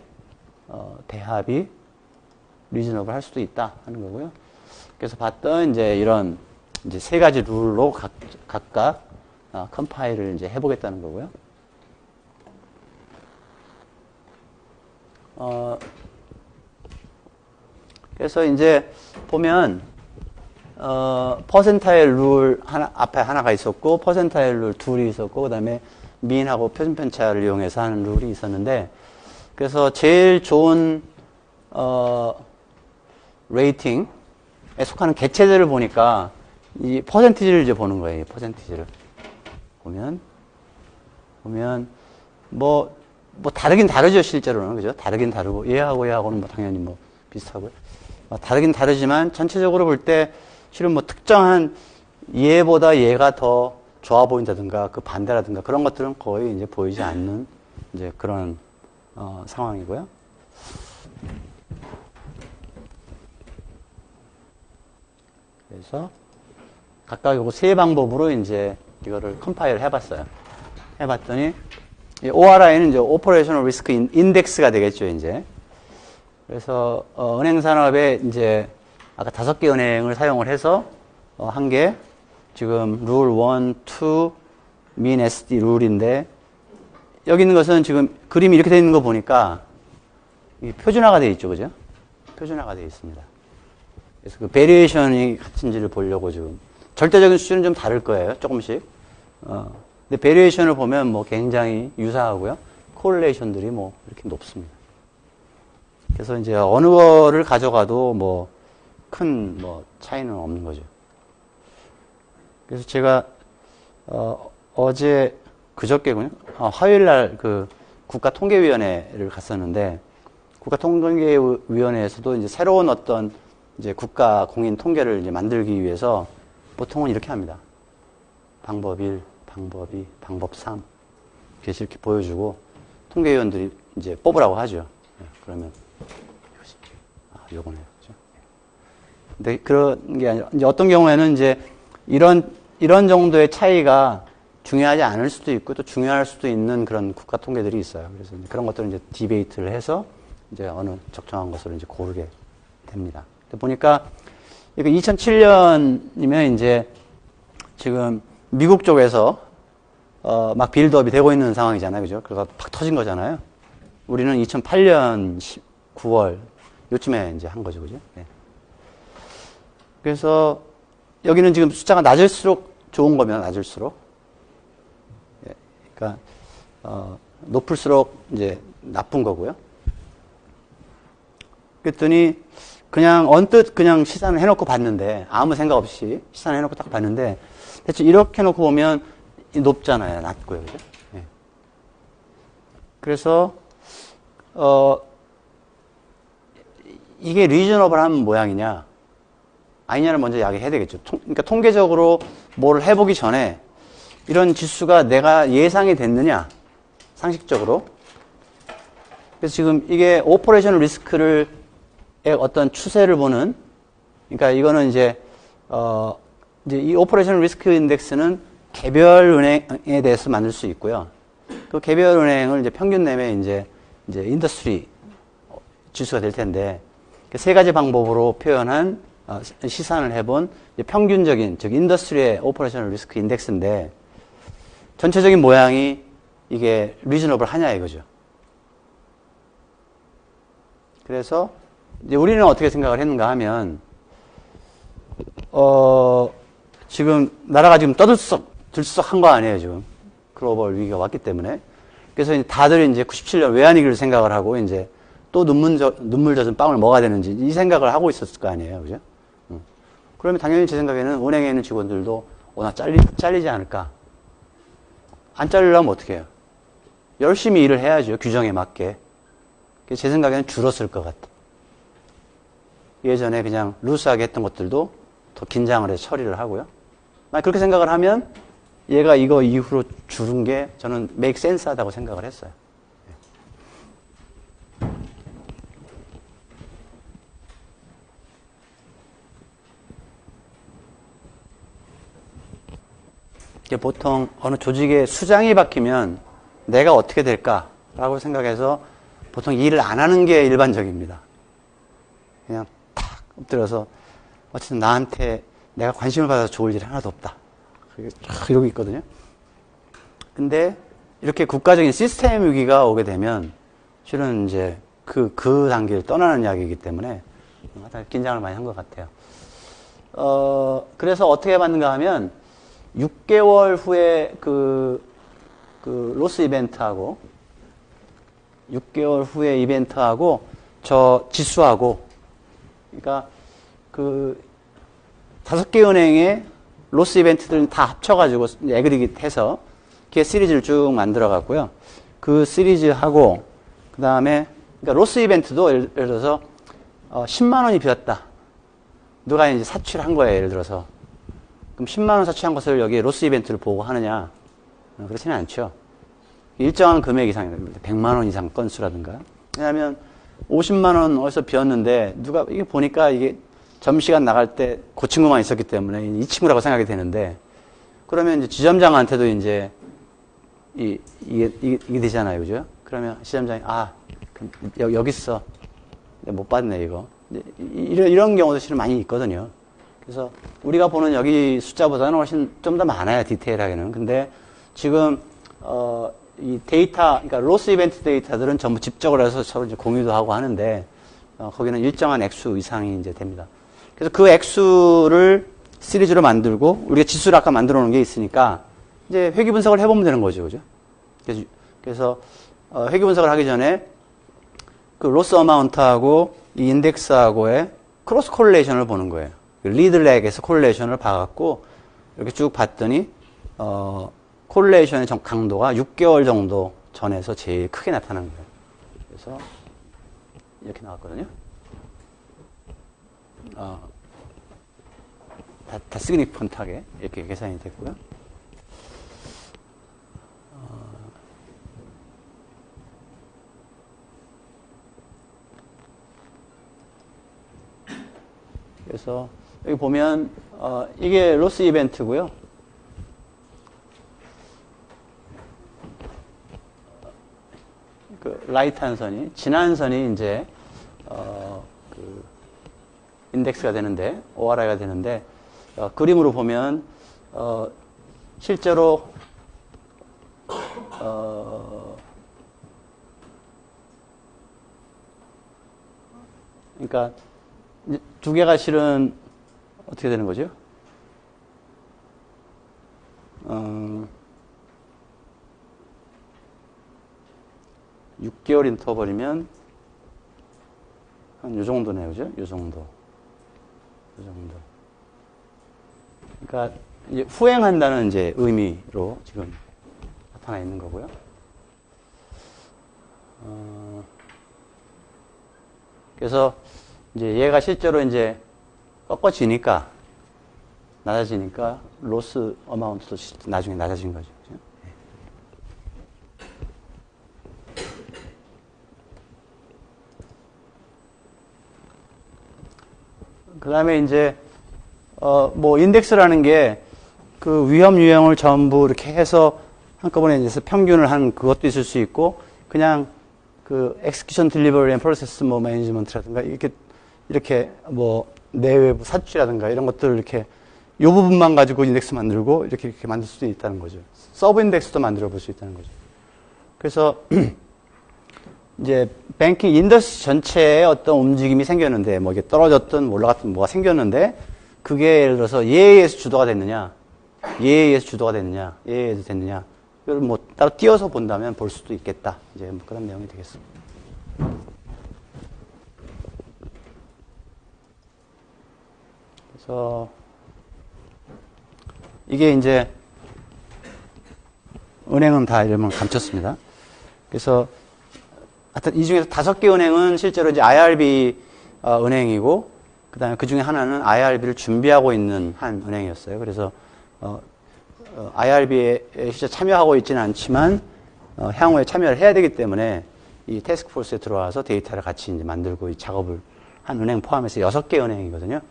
대합이 리즈너블 할 수도 있다 하는 거고요. 그래서 봤던 이제 이런 이제 3가지 룰로 각각 컴파일을 이제 해보겠다는 거고요. 그래서 이제 보면 퍼센타일 룰 앞에 하나가 있었고 퍼센타일 룰 둘이 있었고 그다음에 민하고 표준 편차를 이용해서 하는 룰이 있었는데 그래서 제일 좋은 레이팅에 속하는 개체들을 보니까 이 퍼센티지를 이제 보는 거예요. 이 퍼센티지를 보면 뭐 다르긴 다르죠. 실제로는 그죠? 다르긴 다르고 얘하고는 뭐 당연히 뭐 비슷하고요. 다르긴 다르지만 전체적으로 볼 때 실은 뭐 특정한 얘보다 얘가 더 좋아 보인다든가 그 반대라든가 그런 것들은 거의 이제 보이지 않는 이제 그런 상황이고요. 그래서 각각 요거 3방법으로 이제 이거를 컴파일을 해봤어요. 해봤더니 ORI는 이제 Operational Risk Index가 되겠죠, 이제. 그래서 은행 산업에 이제 아까 5개 은행을 사용을 해서 한 개 지금 룰 1, 2, min SD 룰인데 여기 있는 것은 지금 그림이 이렇게 되어 있는 거 보니까 표준화가 되어 있죠, 그죠? 표준화가 되어 있습니다. 그래서 그 베리에이션이 같은지를 보려고 지금 절대적인 수준은 좀 다를 거예요, 조금씩. 근데 베리에이션을 보면 뭐 굉장히 유사하고요, 코릴레이션들이 뭐 이렇게 높습니다. 그래서 이제 어느 거를 가져가도 뭐 큰 뭐 차이는 없는 거죠. 그래서 제가 그저께군요. 화요일 날 그 국가통계위원회를 갔었는데 국가통계위원회에서도 이제 새로운 어떤 이제 국가 공인 통계를 이제 만들기 위해서 보통은 이렇게 합니다. 방법 1, 방법 2, 방법 3. 이렇게 보여주고 통계위원들이 이제 뽑으라고 하죠. 그러면 요거네요. 그죠? 근데 그런 게 아니라 이제 어떤 경우에는 이제 이런 정도의 차이가 중요하지 않을 수도 있고 또 중요할 수도 있는 그런 국가 통계들이 있어요. 그래서 그런 것들은 이제 디베이트를 해서 이제 어느 적정한 것으로 이제 고르게 됩니다. 보니까 2007년이면 이제 지금 미국 쪽에서 막 빌드업이 되고 있는 상황이잖아요. 그죠? 그래서 팍 터진 거잖아요. 우리는 2008년 9월 요쯤에 이제 한 거죠. 그죠? 네. 그래서 여기는 지금 숫자가 낮을수록 좋은 거면 낮을수록 예. 그러니까 높을수록 이제 나쁜 거고요. 그랬더니 그냥 언뜻 그냥 시산을 해놓고 봤는데 아무 생각 없이 시산을 해놓고 딱 봤는데 대체 이렇게 해놓고 보면 높잖아요. 낮고요. 그죠? 네. 그래서 이게 리저너블한 모양이냐 아니냐를 먼저 이야기해야 되겠죠. 그러니까 통계적으로 뭘 해보기 전에 이런 지수가 내가 예상이 됐느냐 상식적으로. 그래서 지금 이게 오퍼레이션 리스크를 어떤 추세를 보는, 그러니까 이거는 이제 이 오퍼레이션 리스크 인덱스는 개별 은행에 대해서 만들 수 있고요. 그 개별 은행을 이제 평균 내면 이제 인더스트리 지수가 될 텐데, 세 가지 방법으로 표현한 시산을 해본 평균적인, 즉 인더스트리의 오퍼레이션 리스크 인덱스인데, 전체적인 모양이 이게 리즈너블 하냐 이거죠. 그래서 이제 우리는 어떻게 생각을 했는가 하면, 지금 나라가 지금 들썩한 거 아니에요, 지금. 글로벌 위기가 왔기 때문에. 그래서 이제 다들 이제 97년 외환위기를 생각을 하고 이제 또 눈물 젖은 빵을 먹어야 되는지 이 생각을 하고 있었을 거 아니에요, 그죠? 그러면 당연히 제 생각에는 은행에 있는 직원들도 나 잘리지 않을까. 안 잘리려면 어떻게 해요? 열심히 일을 해야죠, 규정에 맞게. 제 생각에는 줄었을 것 같아. 예전에 그냥 루스하게 했던 것들도 더 긴장을 해서 처리를 하고요. 만약 그렇게 생각을 하면 얘가 이거 이후로 줄은 게 저는 make sense 하다고 생각을 했어요. 보통 어느 조직의 수장이 바뀌면 내가 어떻게 될까라고 생각해서 보통 일을 안 하는 게 일반적입니다. 그냥 탁 엎드려서 어쨌든 나한테 내가 관심을 받아서 좋을 일이 하나도 없다. 이러고 있거든요. 근데 이렇게 국가적인 시스템 위기가 오게 되면 실은 이제 그 단계를 떠나는 이야기이기 때문에 긴장을 많이 한 것 같아요. 그래서 어떻게 받는가 하면 6개월 후에 그 로스 이벤트하고 6개월 후에 이벤트하고 저 지수하고, 그러니까 5개 은행의 로스 이벤트들은 다 합쳐가지고 애그리깃 해서 그게 시리즈를 쭉 만들어 갖고요. 그 시리즈하고 그 다음에 그러니까 로스 이벤트도 예를 들어서 10만 원이 비었다. 누가 이제 사취를 한 거예요. 예를 들어서 그럼 10만 원 사취한 것을 여기에 로스 이벤트를 보고 하느냐? 그렇지는 않죠. 일정한 금액 이상, 100만 원 이상 건수라든가. 왜냐하면 50만 원 어디서 비었는데 누가 이게 보니까 이게 점심시간 나갈 때 그 친구만 있었기 때문에 이 친구라고 생각이 되는데, 그러면 이제 지점장한테도 이제 이게 되잖아요, 그죠? 그러면 지점장이 여기 있어, 못 받네 이거. 이런 경우도 실은 많이 있거든요. 그래서 우리가 보는 여기 숫자보다는 훨씬 좀 더 많아요, 디테일하게는. 근데 지금 이 데이터, 그러니까 로스 이벤트 데이터들은 전부 집적을 해서 서로 이제 공유도 하고 하는데 거기는 일정한 액수 이상이 이제 됩니다. 그래서 그 액수를 시리즈로 만들고 우리가 지수를 아까 만들어 놓은 게 있으니까 이제 회귀 분석을 해보면 되는 거죠, 그죠? 그래서 회귀 분석을 하기 전에 그 로스 어마운트하고 이 인덱스하고의 크로스 콜레이션을 보는 거예요. 리드렉에서 콜레이션을 봐갖고 이렇게 쭉 봤더니 콜레이션의 강도가 6개월 정도 전에서 제일 크게 나타난 거예요. 그래서 이렇게 나왔거든요. 다 시그니펀트하게 이렇게 계산이 됐고요. 그래서 여기 보면 이게 로스 이벤트고요. 그 라이트한 선이 진한 선이 이제 그 인덱스가 되는데 ORI가 되는데 그림으로 보면 실제로 그러니까 두 개가 실은 어떻게 되는 거죠? 6개월 인터벌이면 한 요 정도네요, 그죠? 요 정도. 그러니까 이제 후행한다는 이제 의미로 지금 나타나 있는 거고요. 그래서 이제 얘가 실제로 이제 꺾어지니까 낮아지니까 로스 어마운트도 나중에 낮아진 거죠. 그 다음에 이제, 뭐, 인덱스라는 게 그 위험 유형을 전부 이렇게 해서 한꺼번에 이제 평균을 한 그것도 있을 수 있고, 그냥 그 execution delivery and process 뭐 management라든가 이렇게 뭐 내외부 사주라든가 이런 것들을 이렇게 요 부분만 가지고 인덱스 만들고 이렇게 만들 수도 있다는 거죠. 서브 인덱스도 만들어 볼 수 있다는 거죠. 그래서 이제 뱅킹 인더스트리 전체에 어떤 움직임이 생겼는데 뭐 이게 떨어졌든 올라갔든 뭐가 생겼는데 그게 예를 들어서 얘에 의해서 주도가 됐느냐, 얘에 의해서 주도가 됐느냐, 얘에 의해서 됐느냐 이걸 뭐 따로 띄어서 본다면 볼 수도 있겠다. 이제 뭐 그런 내용이 되겠습니다. 그래서 이게 이제 은행은 다 이러면 감췄습니다. 그래서 하여튼 이 중에서 5개 은행은 실제로 이제 IRB 은행이고 그다음에 그 중에 하나는 IRB를 준비하고 있는 한 은행이었어요. 그래서 IRB에 실제 참여하고 있지는 않지만 향후에 참여를 해야 되기 때문에 이 태스크포스에 들어와서 데이터를 같이 이제 만들고 이 작업을 한 은행 포함해서 6개 은행이거든요.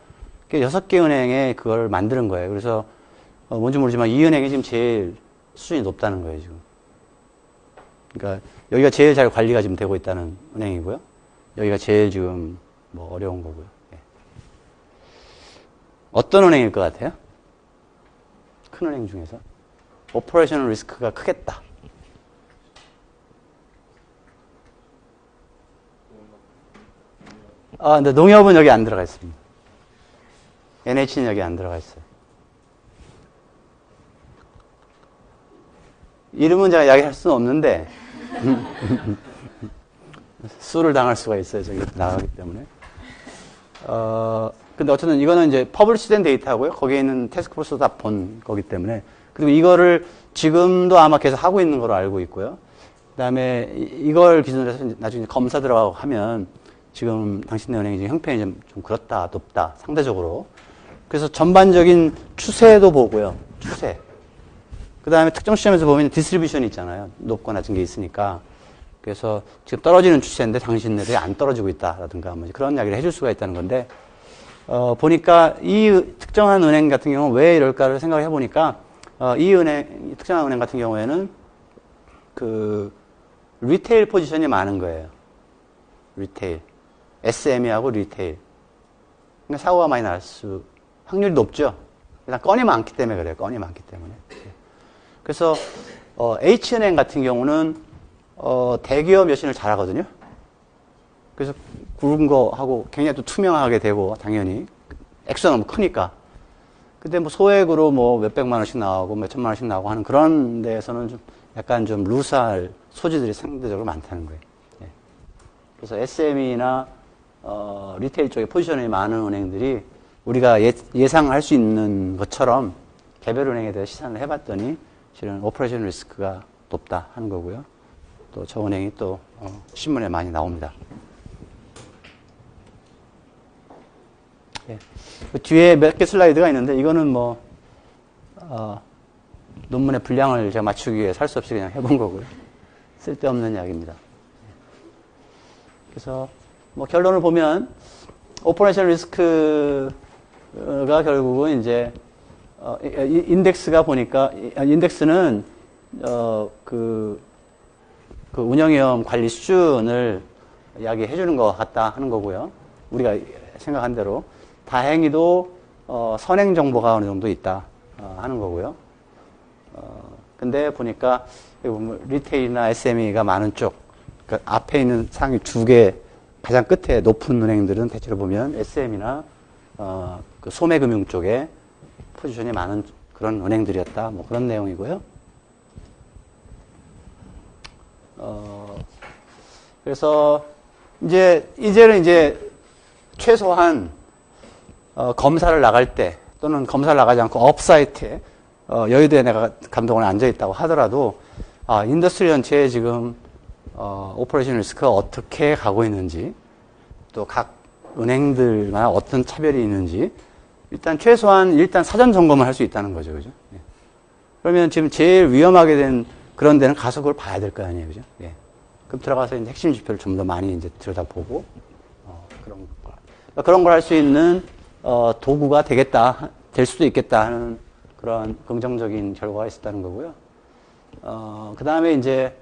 그 6개 은행에 그걸 만드는 거예요. 그래서 뭔지 모르지만 이 은행이 지금 제일 수준이 높다는 거예요, 지금. 그러니까 여기가 제일 잘 관리가 지금 되고 있다는 은행이고요. 여기가 제일 지금 뭐 어려운 거고요. 예. 어떤 은행일 것 같아요? 큰 은행 중에서 오퍼레이셔널 리스크가 크겠다. 근데 농협은 여기 안 들어가 있습니다. NH는 여기 안 들어가 있어요. 이름은 제가 이야기할 수는 없는데 수를 당할 수가 있어요. 저기 나가기 때문에. 근데 어쨌든 이거는 이제 퍼블리시된 데이터고요. 거기에 있는 태스크포스도 다 본 거기 때문에. 그리고 이거를 지금도 아마 계속 하고 있는 걸로 알고 있고요. 그 다음에 이걸 기준으로 해서 나중에 검사 들어가고 하면 지금 당신네 은행이 지금 형편이 좀 그렇다, 높다, 상대적으로. 그래서 전반적인 추세도 보고요. 추세. 그 다음에 특정 시점에서 보면 디스트리뷰션이 있잖아요. 높고 낮은 게 있으니까. 그래서 지금 떨어지는 추세인데 당신네들이 안 떨어지고 있다라든가 뭐 그런 이야기를 해줄 수가 있다는 건데, 보니까 이 특정한 은행 같은 경우는 왜 이럴까를 생각을 해보니까, 이 특정한 은행 같은 경우에는 그 리테일 포지션이 많은 거예요. 리테일. SME하고 리테일. 그러니까 사고가 많이 날 확률이 높죠. 일단 건이 많기 때문에 그래요. 건이 많기 때문에. 그래서 H은행 같은 경우는 대기업 여신을 잘하거든요. 그래서 굵은 거 하고 굉장히 또 투명하게 되고 당연히 액수가 너무 크니까. 근데 뭐 소액으로 뭐 몇백만 원씩 나오고 몇천만 원씩 나오고 하는 그런 데에서는 좀 약간 좀 루스할 소지들이 상대적으로 많다는 거예요. 예. 그래서 SME나 리테일 쪽에 포지션이 많은 은행들이 우리가 예상할 수 있는 것처럼 개별 은행에 대해 시산을 해봤더니 실은 오퍼레이션 리스크가 높다 하는 거고요. 또 저 은행이 또 신문에 많이 나옵니다. 예. 그 뒤에 몇 개 슬라이드가 있는데 이거는 뭐 논문의 분량을 제가 맞추기 위해 살 수 없이 그냥 해본 거고요. 쓸데없는 이야기입니다. 그래서 뭐 결론을 보면 오퍼레이션 리스크가 결국은 이제 인덱스가 보니까 인덱스는 그 운영위험 관리 수준을 이야기해 주는 것 같다 하는 거고요. 우리가 생각한 대로 다행히도 선행 정보가 어느 정도 있다 하는 거고요. 근데 보니까 리테일이나 SME가 많은 쪽, 그러니까 앞에 있는 상위 두 개 가장 끝에 높은 은행들은 대체로 보면 SME나 그 소매금융 쪽에 포지션이 많은 그런 은행들이었다. 뭐 그런 내용이고요. 그래서 이제는 최소한 검사를 나갈 때 또는 검사를 나가지 않고 업사이트에 여의도에 내가 감독원에 앉아 있다고 하더라도 인더스트리 전체에 지금 오퍼레이션 리스크가 어떻게 가고 있는지 또 각 은행들마다 어떤 차별이 있는지 일단 사전 점검을 할 수 있다는 거죠, 그죠? 예. 그러면 지금 제일 위험하게 된 그런 데는 가서 그걸 봐야 될 거 아니에요, 그죠? 예. 그럼 들어가서 이제 핵심 지표를 좀 더 많이 이제 들여다보고 그런 걸 할 수 있는 도구가 될 수도 있겠다 하는 그런 긍정적인 결과가 있었다는 거고요. 그 다음에 이제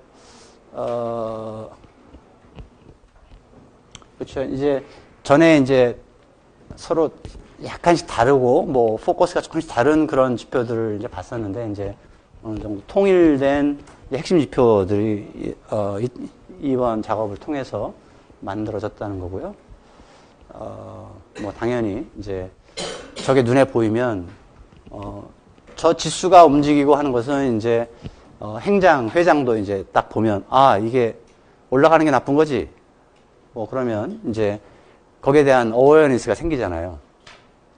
그렇죠. 이제 전에 이제 서로 약간씩 다르고 뭐 포커스가 조금씩 다른 그런 지표들을 이제 봤었는데 이제 어느 정도 통일된 핵심 지표들이 이번 작업을 통해서 만들어졌다는 거고요. 뭐 당연히 이제 저게 눈에 보이면 저 지수가 움직이고 하는 것은 이제 회장도 이제 딱 보면 이게 올라가는 게 나쁜 거지. 뭐 그러면 이제 거기에 대한 어웨어니스가 생기잖아요.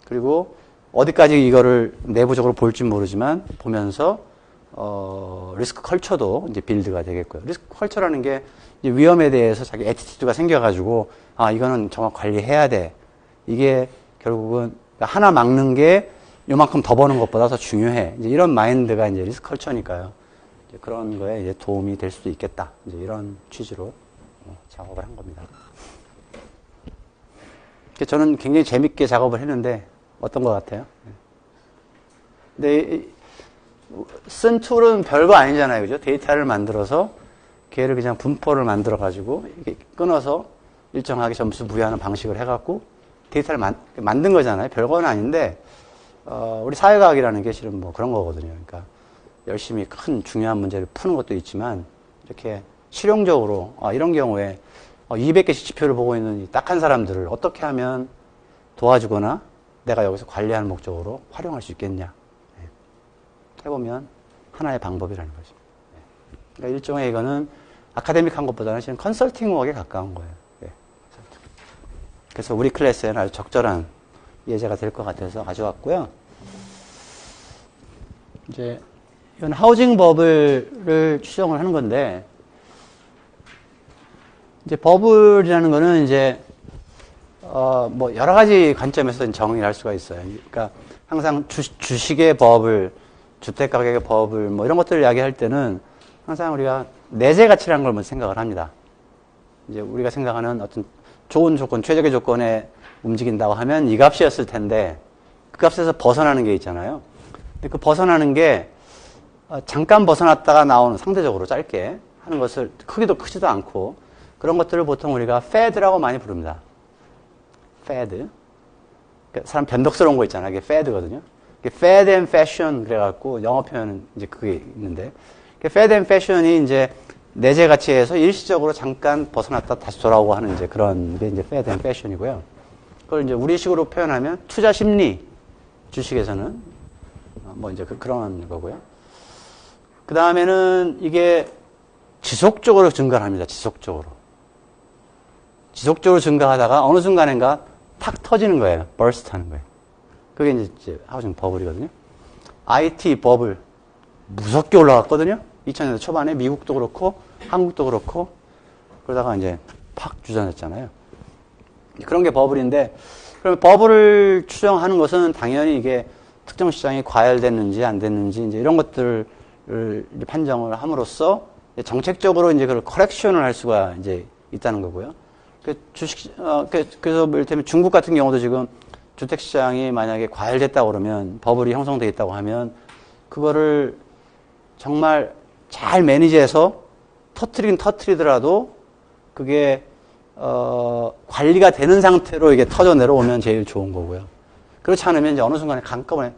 그리고 어디까지 이거를 내부적으로 볼지 모르지만 보면서 리스크 컬처도 이제 빌드가 되겠고요. 리스크 컬처라는 게 이제 위험에 대해서 자기 애티튜드가 생겨가지고 이거는 정확 관리해야 돼. 이게 결국은 하나 막는 게 요만큼 더 버는 것보다 더 중요해. 이제 이런 마인드가 이제 리스크 컬처니까요. 이제 그런 거에 이제 도움이 될 수도 있겠다. 이제 이런 취지로 작업을 한 겁니다. 저는 굉장히 재밌게 작업을 했는데 어떤 것 같아요? 근데 쓴 툴은 별거 아니잖아요, 그죠? 데이터를 만들어서 걔를 그냥 분포를 만들어 가지고 끊어서 일정하게 점수 부여하는 방식을 해갖고 데이터를 만든 거잖아요. 별거는 아닌데 우리 사회과학이라는 게 실은 뭐 그런 거거든요. 그러니까 열심히 큰 중요한 문제를 푸는 것도 있지만 이렇게 실용적으로 이런 경우에 200개씩 지표를 보고 있는 이 딱한 사람들을 어떻게 하면 도와주거나 내가 여기서 관리하는 목적으로 활용할 수 있겠냐 해보면 하나의 방법이라는 거죠. 그러니까 일종의 이거는 아카데믹한 것보다는 실은 컨설팅 웍에 가까운 거예요. 그래서 우리 클래스에는 아주 적절한 예제가 될 것 같아서 가져왔고요. 이제 이건 하우징 버블을 추정을 하는 건데 이제 버블이라는 거는 이제 뭐 여러 가지 관점에서 정의를 할 수가 있어요. 그러니까 항상 주식의 버블, 주택 가격의 버블 뭐 이런 것들을 이야기할 때는 항상 우리가 내재 가치라는 걸 먼저 생각을 합니다. 이제 우리가 생각하는 어떤 좋은 조건, 최적의 조건에 움직인다고 하면 이 값이었을 텐데 그 값에서 벗어나는 게 있잖아요. 근데 그 벗어나는 게 잠깐 벗어났다가 나오는 상대적으로 짧게 하는 것을 크기도 크지도 않고 그런 것들을 보통 우리가 fad라고 많이 부릅니다. fad. 사람 변덕스러운 거 있잖아요. 이게 fad거든요. fad and fashion 그래갖고 영어 표현은 이제 그게 있는데 fad and fashion이 이제 내재 가치에서 일시적으로 잠깐 벗어났다 다시 돌아오고 하는 이제 그런 게 이제 fad and fashion이고요. 그걸 이제 우리식으로 표현하면 투자 심리 주식에서는 뭐 이제 그런 거고요. 그 다음에는 이게 지속적으로 증가를 합니다. 지속적으로 증가하다가 어느 순간인가 탁 터지는 거예요. burst 하는 거예요. 그게 이제 하우징 버블이거든요. IT 버블 무섭게 올라갔거든요. 2000년대 초반에 미국도 그렇고 한국도 그렇고 그러다가 이제 팍 주저앉았잖아요. 그런 게 버블인데 그러면 버블을 추정하는 것은 당연히 이게 특정 시장이 과열됐는지 안 됐는지 이제 이런 것들을 판정을 함으로써 정책적으로 이제 그걸 커렉션을 할 수가 이제 있다는 거고요. 그래서 이를테면 중국 같은 경우도 지금 주택시장이 만약에 과열됐다고 그러면 버블이 형성되어 있다고 하면 그거를 정말 잘 매니지해서 터트리긴 터트리더라도 그게 관리가 되는 상태로 이게 터져 내려오면 제일 좋은 거고요. 그렇지 않으면 이제 어느 순간에 한꺼번에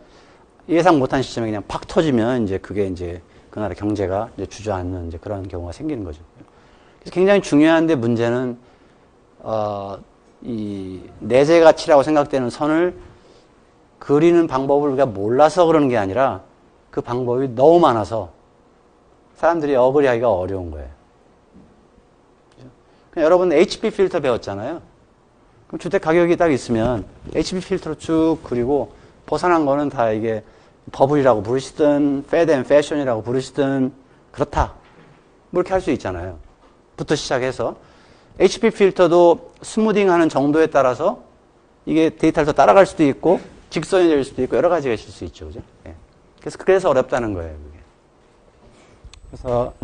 예상 못한 시점에 그냥 팍 터지면 이제 그게 이제 그 나라 경제가 이제 주저앉는 이제 그런 경우가 생기는 거죠. 그래서 굉장히 중요한데 문제는 이 내재 가치라고 생각되는 선을 그리는 방법을 우리가 몰라서 그러는 게 아니라 그 방법이 너무 많아서 사람들이 어그리하기가 어려운 거예요. 여러분 HB 필터 배웠잖아요. 그럼 주택 가격이 딱 있으면 HB 필터로 쭉 그리고 벗어난 거는 다 이게 버블이라고 부르시든 패드 앤 패션이라고 부르시든 그렇다. 뭐 이렇게 할 수 있잖아요. 부터 시작해서 HB 필터도 스무딩하는 정도에 따라서 이게 데이터를 더 따라갈 수도 있고 직선이 될 수도 있고 여러 가지가 있을 수 있죠. 그죠? 예. 그래서 어렵다는 거예요. 그게. 그래서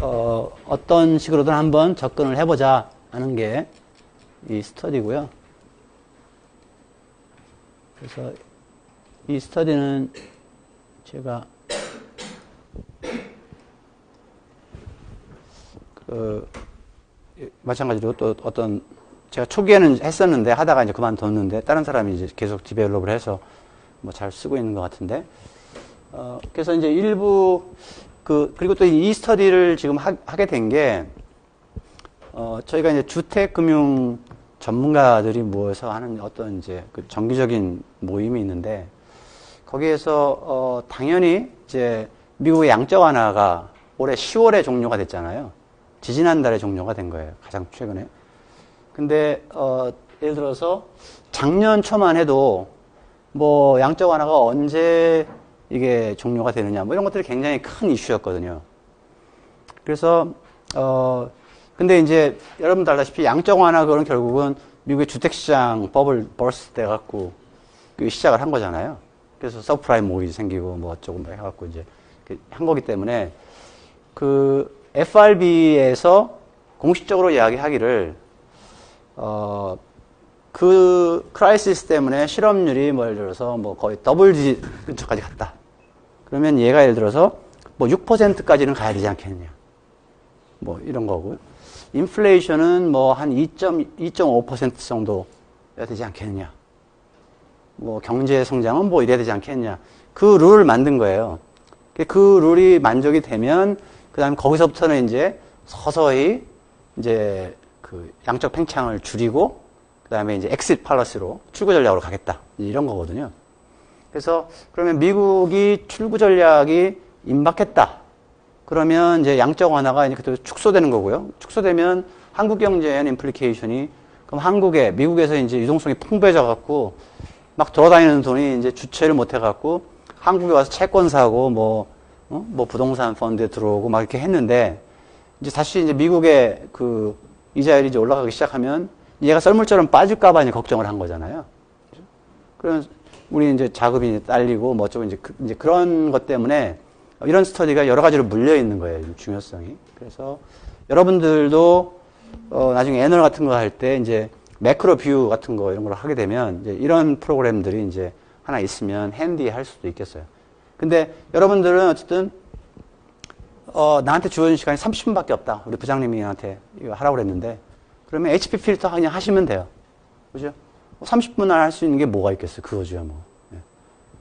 어떤 식으로든 한번 접근을 해보자 하는 게 이 스터디고요. 그래서 이 스터디는 제가 마찬가지로 또 어떤 제가 초기에는 했었는데 하다가 이제 그만뒀는데 다른 사람이 이제 계속 디벨롭을 해서 뭐 잘 쓰고 있는 것 같은데 그래서 이제 일부 그리고 또 이 스터디를 지금 하게 된 게 저희가 이제 주택금융 전문가들이 모여서 하는 어떤 이제 그 정기적인 모임이 있는데 거기에서 당연히 이제 미국의 양적 완화가 올해 10월에 종료가 됐잖아요. 지지난달에 종료가 된 거예요. 가장 최근에. 근데 예를 들어서 작년 초만 해도 뭐 양적 완화가 언제 이게 종료가 되느냐 뭐 이런 것들이 굉장히 큰 이슈였거든요. 그래서 근데 이제 여러분들 알다시피 양적 완화 그건 결국은 미국의 주택시장 버블 버스트 돼 갖고 시작을 한 거잖아요. 그래서 서프라임 모기지 생기고 뭐 어쩌고 뭐 해갖고 이제 한 거기 때문에 그 FRB에서 공식적으로 이야기하기를 그 크라이시스 때문에 실업률이 뭐 예를 들어서 뭐 거의 더블 디짓 근처까지 갔다. 그러면 얘가 예를 들어서 뭐 6%까지는 가야 되지 않겠느냐. 뭐 이런 거고요. 인플레이션은 뭐 한 2.5% 정도야 되지 않겠느냐. 뭐 경제 성장은 뭐 이래야 되지 않겠느냐. 그 룰을 만든 거예요. 그 룰이 만족이 되면 그다음에 거기서부터는 이제 서서히 이제 그 양적 팽창을 줄이고 그다음에 이제 엑싯 팔러시로 출구 전략으로 가겠다. 이런 거거든요. 그래서 그러면 미국이 출구 전략이 임박했다. 그러면 이제 양적 완화가 이제 그때 축소되는 거고요. 축소되면 한국 경제에 임플리케이션이 그럼 미국에서 이제 유동성이 풍부해져 갖고 막 돌아다니는 돈이 이제 주체를 못 해 갖고 한국에 와서 채권 사고 뭐 부동산 펀드에 들어오고 막 이렇게 했는데 이제 다시 이제 미국의 그 이자율이 이제 올라가기 시작하면 얘가 썰물처럼 빠질까봐 이제 걱정을 한 거잖아요. 그러면 우리 이제 자금이 딸리고 뭐 어쩌고 이제 그런 것 때문에 이런 스터디가 여러 가지로 물려 있는 거예요. 중요성이. 그래서 여러분들도 나중에 애널 같은 거 할 때 이제 매크로 뷰 같은 거 이런 걸 하게 되면 이제 이런 프로그램들이 이제 하나 있으면 핸디할 수도 있겠어요. 근데 여러분들은 어쨌든 나한테 주어진 시간이 30분밖에 없다. 우리 부장님이 나한테 이거 하라고 그랬는데 그러면 HP 필터 그냥 하시면 돼요. 그죠? 30분 안에 할 수 있는 게 뭐가 있겠어요? 그거죠, 뭐.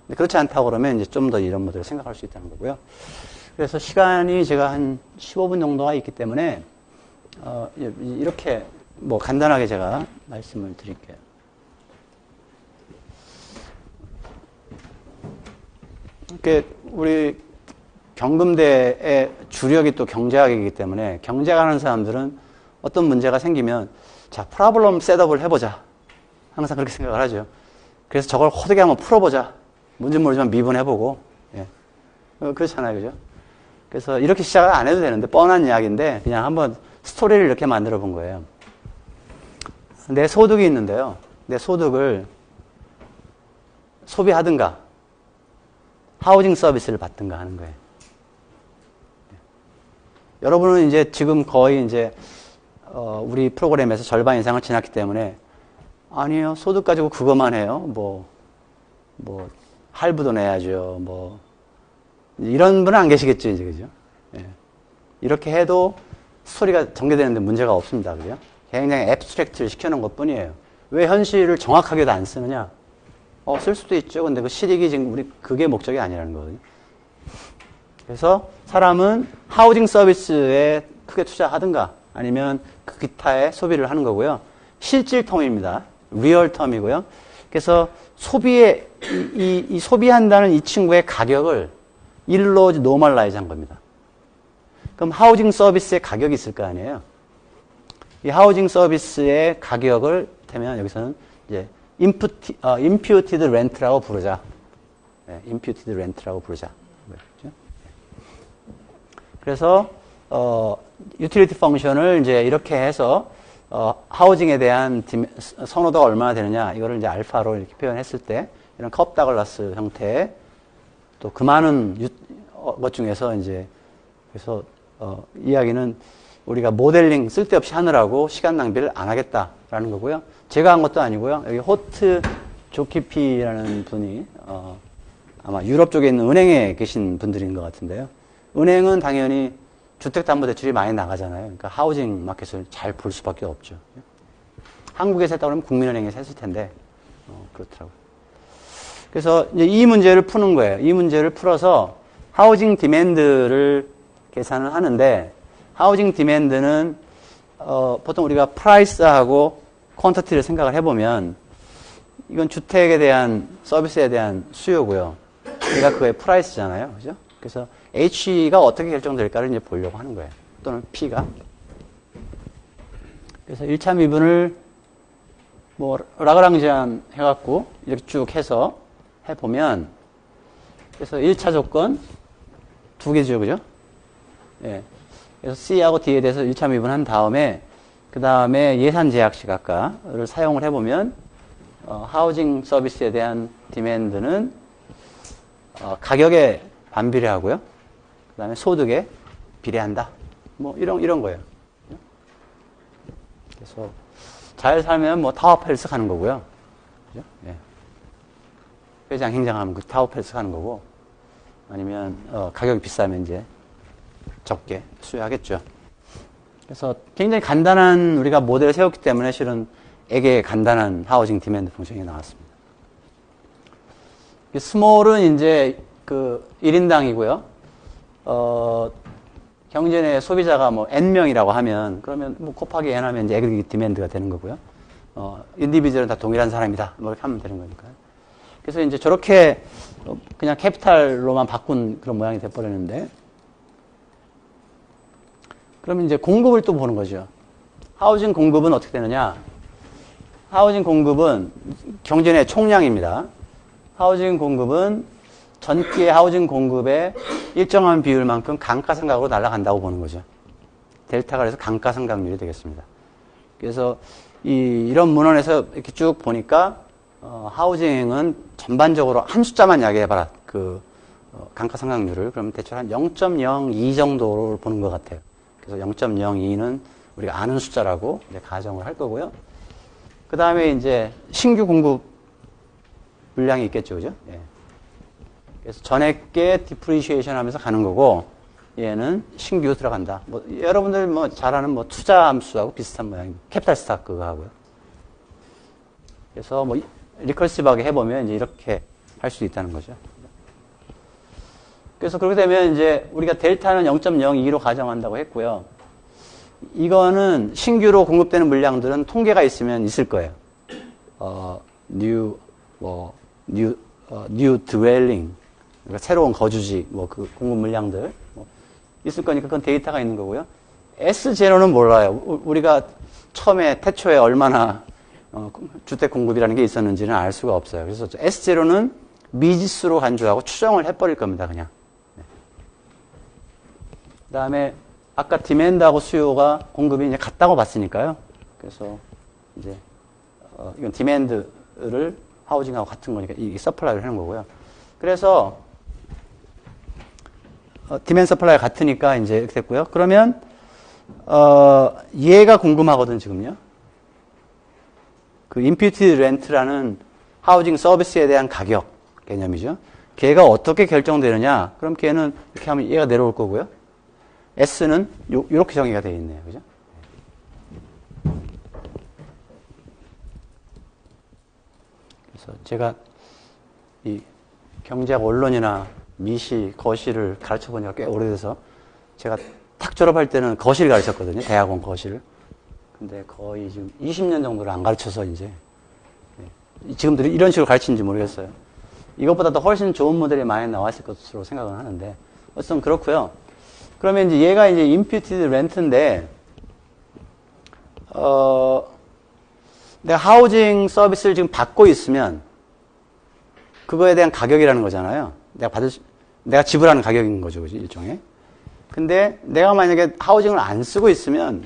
근데 그렇지 않다고 그러면 이제 좀 더 이런 것들을 생각할 수 있다는 거고요. 그래서 시간이 제가 한 15분 정도가 있기 때문에 이렇게 뭐 간단하게 제가 말씀을 드릴게요. 이렇게 우리 경금대의 주력이 또 경제학이기 때문에 경제학하는 사람들은 어떤 문제가 생기면 자, 프로블럼 셋업을 해보자. 항상 그렇게 생각을 하죠. 그래서 저걸 호되게 한번 풀어보자. 뭔지 모르지만 미분해보고. 예. 그렇잖아요. 그죠? 그래서 이렇게 시작을 안 해도 되는데 뻔한 이야기인데 그냥 한번 스토리를 이렇게 만들어 본 거예요. 내 소득이 있는데요. 내 소득을 소비하든가 하우징 서비스를 받든가 하는 거예요. 여러분은 이제 지금 거의 이제 우리 프로그램에서 절반 이상을 지났기 때문에 아니요, 소득 가지고 그것만 해요. 뭐 할부도 내야죠. 뭐 이런 분은 안 계시겠죠, 이제 그죠? 예. 이렇게 해도 스토리가 전개되는데 문제가 없습니다, 그죠? 굉장히 앱스트랙트를 시켜놓은 것뿐이에요. 왜 현실을 정확하게도 안 쓰느냐? 쓸 수도 있죠. 근데 그 실익이 지금 그게 목적이 아니라는 거거든요. 그래서 사람은 하우징 서비스에 크게 투자하든가 아니면 그 기타의 소비를 하는 거고요. 실질텀입니다. 리얼텀이고요. 그래서 소비에 이 소비한다는 이 친구의 가격을 일로 노멀라이즈 한 겁니다. 그럼 하우징 서비스의 가격이 있을 거 아니에요. 이 하우징 서비스의 가격을 되면 여기서는 이제 imputed rent라고 부르자. 네, imputed rent라고 부르자. 그렇죠? 그래서 유틸리티 펑션을 이제 이렇게 해서 하우징에 대한 선호도가 얼마나 되느냐 이거를 이제 알파로 이렇게 표현했을 때 이런 컵 다글라스 형태의 또 그 많은 것 중에서 이제 그래서 이야기는 우리가 모델링 쓸데없이 하느라고 시간 낭비를 안 하겠다라는 거고요. 제가 한 것도 아니고요. 여기 호트 조키피라는 분이 아마 유럽 쪽에 있는 은행에 계신 분들인 것 같은데요. 은행은 당연히 주택담보대출이 많이 나가잖아요. 그러니까 하우징 마켓을 잘 볼 수밖에 없죠. 한국에서 했다 그러면 국민은행에서 했을 텐데 그렇더라고요. 그래서 이제 이 문제를 푸는 거예요. 이 문제를 풀어서 하우징 디맨드를 계산을 하는데 하우징 디맨드는 보통 우리가 프라이스하고 퀀터티를 생각을 해보면 이건 주택에 대한 서비스에 대한 수요고요. 얘가 그거의 프라이스잖아요. 그죠? 그래서 H가 어떻게 결정될까를 이제 보려고 하는 거예요. 또는 P가. 그래서 1차 미분을 뭐 라그랑지안 해갖고 이렇게 쭉 해서 해보면 그래서 1차 조건 두 개죠. 그죠? 예. 그래서 C하고 D에 대해서 1차 미분한 다음에 그 다음에 예산 제약식 아까를 사용을 해보면 하우징 서비스에 대한 디맨드는 가격에 반비례하고요. 그 다음에 소득에 비례한다. 뭐 이런 거예요. 그래서 잘 살면 뭐 타워팰리스 가는 거고요. 그죠? 예. 회장 행장하면 그 타워팰리스 가는 거고 아니면 가격이 비싸면 이제 적게 수요하겠죠. 그래서 굉장히 간단한 우리가 모델을 세웠기 때문에 실은 에게 간단한 하우징 디맨드 펑션이 나왔습니다. 스몰은 이제 그 1인당이고요. 경제 소비자가 뭐 N명이라고 하면 그러면 뭐 곱하기 N 하면 이제 에그리게이트 디맨드가 되는 거고요. 인디비주얼은 다 동일한 사람이다. 뭐 이렇게 하면 되는 거니까요. 그래서 이제 저렇게 그냥 캐피탈로만 바꾼 그런 모양이 돼버렸는데 그러면 이제 공급을 또 보는 거죠. 하우징 공급은 어떻게 되느냐? 하우징 공급은 경제 총량입니다. 하우징 공급은 전기의 하우징 공급의 일정한 비율만큼 감가상각으로 날아간다고 보는 거죠. 델타가 그래서 감가상각률이 되겠습니다. 그래서 이런 문헌에서 이렇게 쭉 보니까 하우징은 전반적으로 한 숫자만 이야기해봐라. 감가상각률을 그러면 대충 한 0.02 정도를 보는 것 같아요. 그래서 0.02는 우리가 아는 숫자라고 이제 가정을 할 거고요. 그 다음에 이제 신규 공급 물량이 있겠죠, 그죠? 예. 그래서 전액계 디프리시에이션 하면서 가는 거고, 얘는 신규 들어간다. 뭐, 여러분들 뭐 잘 아는 뭐 투자 함수하고 비슷한 모양입니다. 캐피탈 스탁 그거 하고요. 그래서 뭐 리커시브하게 해보면 이제 이렇게 할 수 있다는 거죠. 그래서 그렇게 되면 이제 우리가 델타는 0.02로 가정한다고 했고요. 이거는 신규로 공급되는 물량들은 통계가 있으면 있을 거예요. new dwelling, 그러니까 새로운 거주지, 뭐 그 공급 물량들 뭐 있을 거니까 그건 데이터가 있는 거고요. S0는 몰라요. 우리가 처음에 태초에 얼마나 주택 공급이라는 게 있었는지는 알 수가 없어요. 그래서 S0는 미지수로 간주하고 추정을 해버릴 겁니다, 그냥. 그 다음에 아까 디맨드하고 수요가 공급이 이제 같다고 봤으니까요. 그래서 이제 이건 디맨드를 하우징하고 같은 거니까 이 서플라이를 하는 거고요. 그래서 디맨 서플라이가 같으니까 이제 이렇게 됐고요. 그러면 얘가 궁금하거든 지금요. 그 임퓨티드 렌트라는 하우징 서비스에 대한 가격 개념이죠. 걔가 어떻게 결정되느냐? 그럼 걔는 이렇게 하면 얘가 내려올 거고요. S는 요렇게 정의가 되어 있네요. 그죠? 그래서 제가 이 경제학 원론이나 미시, 거시를 가르쳐 본 지가 꽤 오래돼서 제가 탁 졸업할 때는 거시를 가르쳤거든요. 대학원 거시를. 근데 거의 지금 20년 정도를 안 가르쳐서 이제 지금도 이런 식으로 가르치는지 모르겠어요. 이것보다 더 훨씬 좋은 모델이 많이 나왔을 것으로 생각은 하는데 어쨌든 그렇고요. 그러면 이제 얘가 이제 임퓨티드 렌트인데 내가 하우징 서비스를 지금 받고 있으면 그거에 대한 가격이라는 거잖아요. 내가 지불하는 가격인 거죠, 그죠? 일종의. 근데 내가 만약에 하우징을 안 쓰고 있으면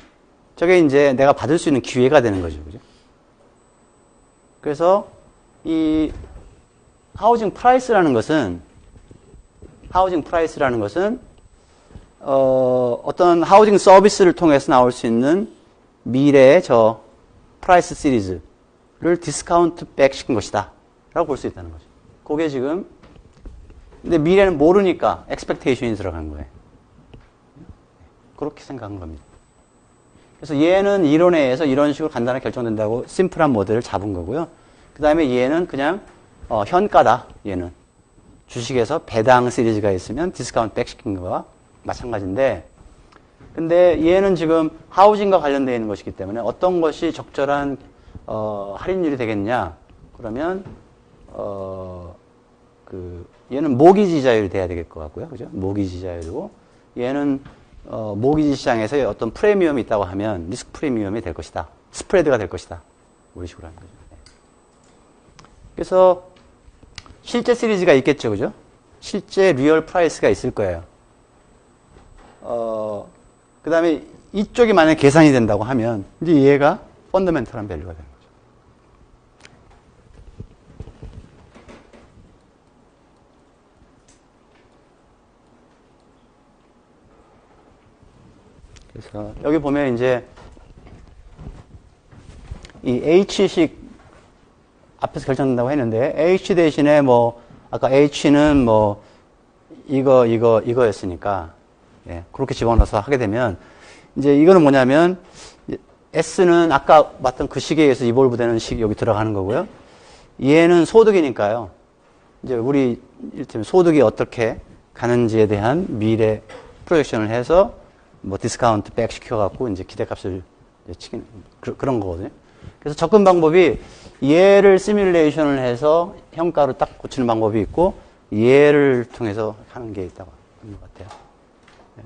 저게 이제 내가 받을 수 있는 기회가 되는 거죠, 그죠? 그래서 이 하우징 프라이스라는 것은 어떤 하우징 서비스를 통해서 나올 수 있는 미래의 저 프라이스 시리즈를 디스카운트 백 시킨 것이다 라고 볼 수 있다는 거죠. 그게 지금 근데 미래는 모르니까 expectation이 들어간 거예요. 그렇게 생각한 겁니다. 그래서 얘는 이론에 의해서 이런 식으로 간단하게 결정된다고 심플한 모델을 잡은 거고요. 그 다음에 얘는 그냥 현가다. 얘는 주식에서 배당 시리즈가 있으면 디스카운트 백 시킨 거와 마찬가지인데 근데 얘는 지금 하우징과 관련되어 있는 것이기 때문에 어떤 것이 적절한 할인율이 되겠냐 그러면 얘는 모기지자율이 돼야 될 것 같고요. 그죠? 모기지자율이고 얘는 모기지 시장에서 어떤 프리미엄이 있다고 하면 리스크 프리미엄이 될 것이다. 스프레드가 될 것이다. 이런 식으로 하는 거죠. 그래서 실제 시리즈가 있겠죠. 그죠? 실제 리얼 프라이스가 있을 거예요. 그 다음에 이쪽이 만약에 계산이 된다고 하면 이제 얘가 펀더멘털한 밸류가 되는 거죠. 그래서 여기 보면 이제 이 H식 앞에서 결정된다고 했는데 H 대신에 뭐 아까 H는 뭐 이거였으니까 예, 그렇게 집어넣어서 하게 되면 이제 이거는 뭐냐면 S는 아까 봤던 그 식에 의해서 이볼브되는 식이 여기 들어가는 거고요. 얘는 소득이니까요. 이제 우리 일테면 소득이 어떻게 가는지에 대한 미래 프로젝션을 해서 뭐 디스카운트 백 시켜갖고 이제 기대값을 치긴 그런 거거든요. 그래서 접근 방법이 얘를 시뮬레이션을 해서 현가로 딱 고치는 방법이 있고 얘를 통해서 하는 게 있다고 하는 것 같아요. 네.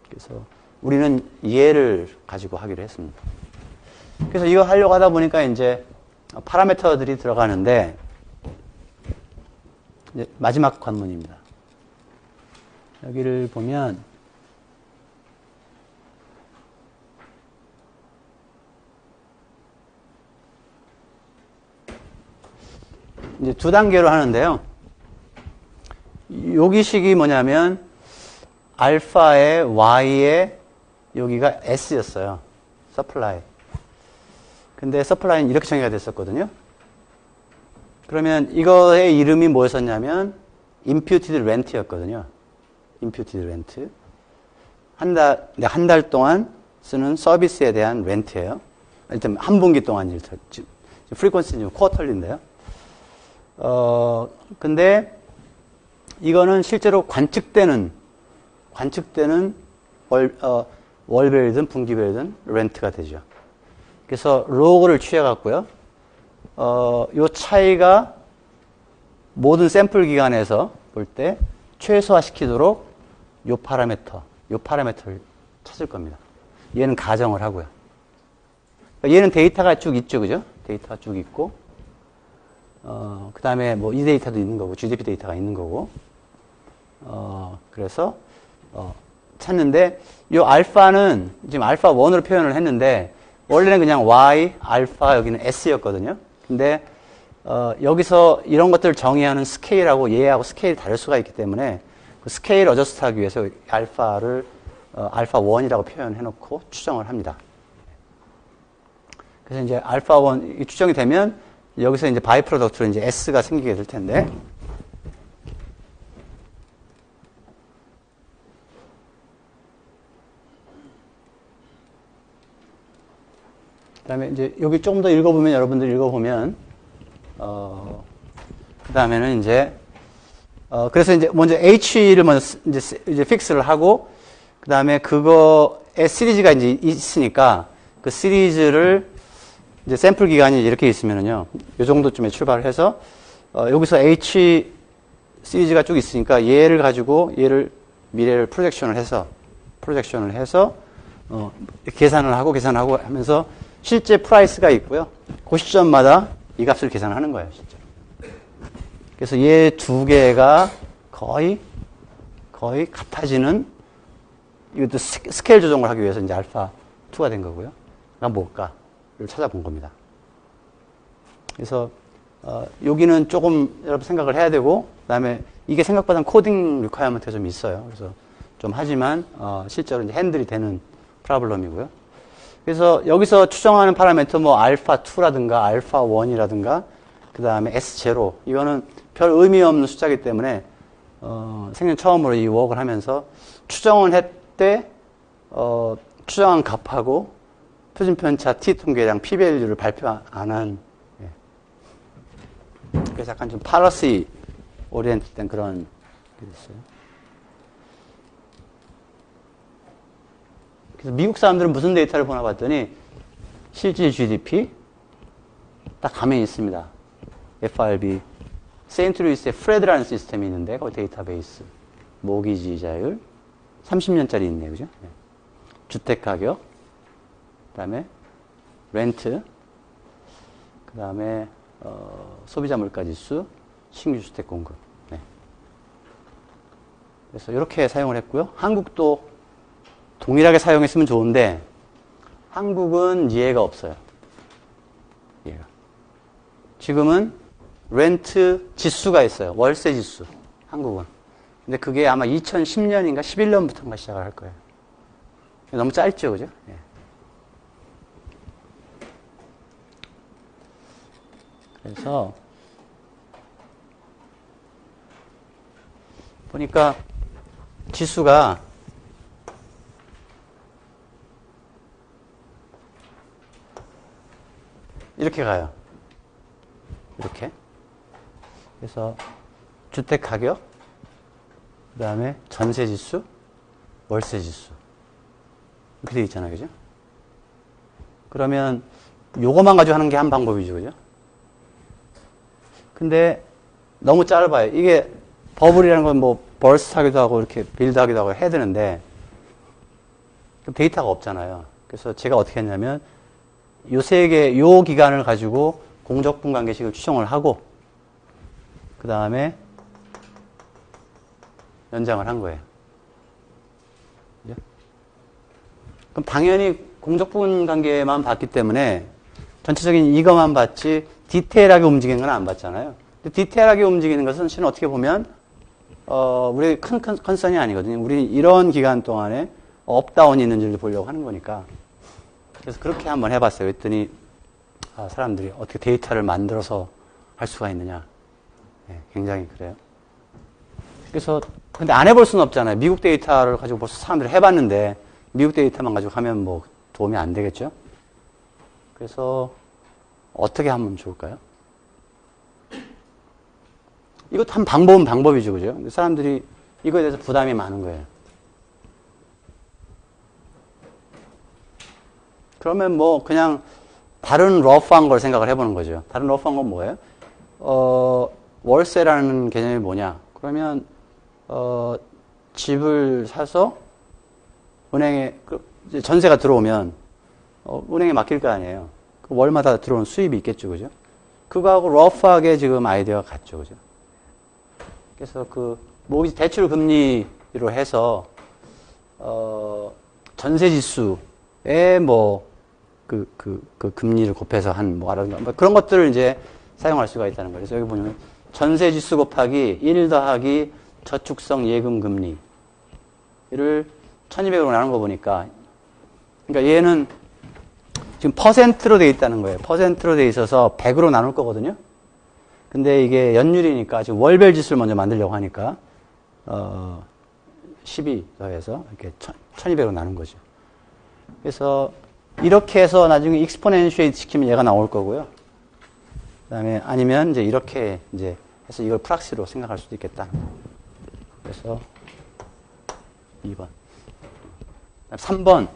그래서 우리는 얘를 가지고 하기로 했습니다. 그래서 이거 하려고 하다 보니까 이제 파라미터들이 들어가는데 이제 마지막 관문입니다. 여기를 보면 이제 두 단계로 하는데요. 여기 식이 뭐냐면 알파에 y에 여기가 s였어요. 서플라이. 근데 서플라이는 이렇게 정의가 됐었거든요. 그러면 이거의 이름이 뭐였었냐면 imputed rent였거든요. imputed rent. 한 달 동안 쓰는 서비스에 대한 렌트예요. 일단 한 분기 동안 프리퀀시는 쿼터리인데요. 근데 이거는 실제로 관측되는 월별이든 분기별이든 렌트가 되죠. 그래서 로그를 취해갖고요. 요 차이가 모든 샘플 기간에서 볼 때 최소화시키도록 요 파라미터를 찾을 겁니다. 얘는 가정을 하고요. 얘는 데이터가 쭉 있죠, 그죠? 데이터가 쭉 있고, 그 다음에 뭐 이 데이터도 있는 거고, GDP 데이터가 있는 거고, 그래서, 찾는데, 요 알파는 지금 알파 1으로 표현을 했는데, 원래는 그냥 Y, 알파, 여기는 S였거든요. 근데, 여기서 이런 것들을 정의하는 스케일하고 얘하고 스케일이 다를 수가 있기 때문에 그 스케일 어저스트 하기 위해서 알파를 알파 1이라고 표현해 놓고 추정을 합니다. 그래서 이제 알파 1이 추정이 되면 여기서 이제 바이 프로덕트로 이제 S가 생기게 될 텐데 그다음에 이제 여기 조금 더 읽어보면 여러분들 읽어보면 그다음에는 이제 그래서 이제 먼저 H를 먼저 이제 픽스를 하고 그다음에 그거의 시리즈가 이제 있으니까 그 시리즈를 이제 샘플 기간이 이렇게 있으면은요. 요 정도쯤에 출발을 해서 여기서 H 시리즈가 쭉 있으니까 얘를 가지고 얘를 미래를 프로젝션을 해서 계산을 하고 하면서 실제 프라이스가 있고요. 그 시점마다 이 값을 계산하는 거예요, 실제로. 그래서 얘 두 개가 거의 같아지는 이것도 스케일 조정을 하기 위해서 이제 알파 2가 된 거고요. 그럼 뭘까를 찾아본 겁니다. 그래서 여기는 조금 여러분 생각을 해야 되고 그다음에 이게 생각보다 코딩 리퀘어먼트가 좀 있어요. 그래서 좀 하지만 실제로 이제 핸들이 되는 프로블럼이고요. 그래서 여기서 추정하는 파라미터 뭐 알파 2라든가 알파 1이라든가 그다음에 S0 이거는 별 의미 없는 숫자이기 때문에 생전 처음으로 이 워크를 하면서 추정을 했대 추정한 값하고 표준 편차 t 통계량 p 밸류를 발표 안 한 그래서 약간 좀 파러시 오리엔트된 그런 게 있어요. 그래서 미국 사람들은 무슨 데이터를 보나 봤더니 실질 GDP 딱 가면이 있습니다. FRB 세인트루이스에 프레드라는 시스템이 있는데 거기 데이터베이스 모기지 이자율 30년짜리 있네요. 그죠? 주택가격 그 다음에 렌트 그 다음에 소비자 물가지수 신규 주택 공급 그래서 이렇게 사용을 했고요. 한국도 동일하게 사용했으면 좋은데 한국은 이해가 없어요. 이해가. 지금은 렌트 지수가 있어요. 월세 지수. 한국은. 근데 그게 아마 2010년인가 11년부터인가 시작을 할 거예요. 너무 짧죠, 그죠? 예. 그래서 보니까 지수가 이렇게 가요. 이렇게. 그래서 주택 가격, 그 다음에 전세 지수, 월세 지수. 이렇게 되어 있잖아요. 그죠? 그러면 요거만 가지고 하는 게 한 방법이죠. 그죠? 근데 너무 짧아요. 이게 버블이라는 건 뭐 벌스 하기도 하고 이렇게 빌드 하기도 하고 해야 되는데 데이터가 없잖아요. 그래서 제가 어떻게 했냐면 요 세 개, 요 기간을 가지고 공적분 관계식을 추정을 하고 그 다음에 연장을 한 거예요. 그죠? 그럼 당연히 공적분 관계만 봤기 때문에 전체적인 이것만 봤지 디테일하게 움직이는 건 안 봤잖아요. 근데 디테일하게 움직이는 것은 실은 어떻게 보면 우리 큰 컨선이 아니거든요. 우리 이런 기간 동안에 업다운이 있는지를 보려고 하는 거니까. 그래서 그렇게 한번 해봤어요. 그랬더니 사람들이 어떻게 데이터를 만들어서 할 수가 있느냐. 네, 굉장히 그래요. 그래서 근데 안 해볼 수는 없잖아요. 미국 데이터를 가지고 벌써 사람들이 해봤는데 미국 데이터만 가지고 하면 뭐 도움이 안 되겠죠. 그래서 어떻게 하면 좋을까요? 이것도 한 방법은 방법이죠. 그죠? 근데 사람들이 이거에 대해서 부담이 많은 거예요. 그러면 뭐 그냥 다른 러프한 걸 생각을 해보는 거죠. 다른 러프한 건 뭐예요? 월세라는 개념이 뭐냐? 그러면 집을 사서 은행에 이제 전세가 들어오면 은행에 맡길 거 아니에요. 그 월마다 들어오는 수입이 있겠죠, 그죠? 그거하고 러프하게 지금 아이디어가 같죠, 그죠? 그래서 그 모기지 대출 금리로 해서 전세 지수에 뭐 그 금리를 곱해서 한 뭐라든가 뭐 그런 것들을 이제 사용할 수가 있다는 거예요. 그래서 여기 보면 전세 지수 곱하기 1 더하기 저축성 예금 금리를 1200으로 나눈 거 보니까, 그러니까 얘는 지금 퍼센트로 돼 있다는 거예요. 퍼센트로 돼 있어서 100으로 나눌 거거든요. 근데 이게 연율이니까 지금 월별 지수를 먼저 만들려고 하니까 12 더해서 이렇게 1200으로 나눈 거죠. 그래서 이렇게 해서 나중에 익스포넨시에이트 시키면 얘가 나올 거고요. 그다음에 아니면 이제 이렇게 이제 해서 이걸 프락시로 생각할 수도 있겠다. 그래서 2번. 3번.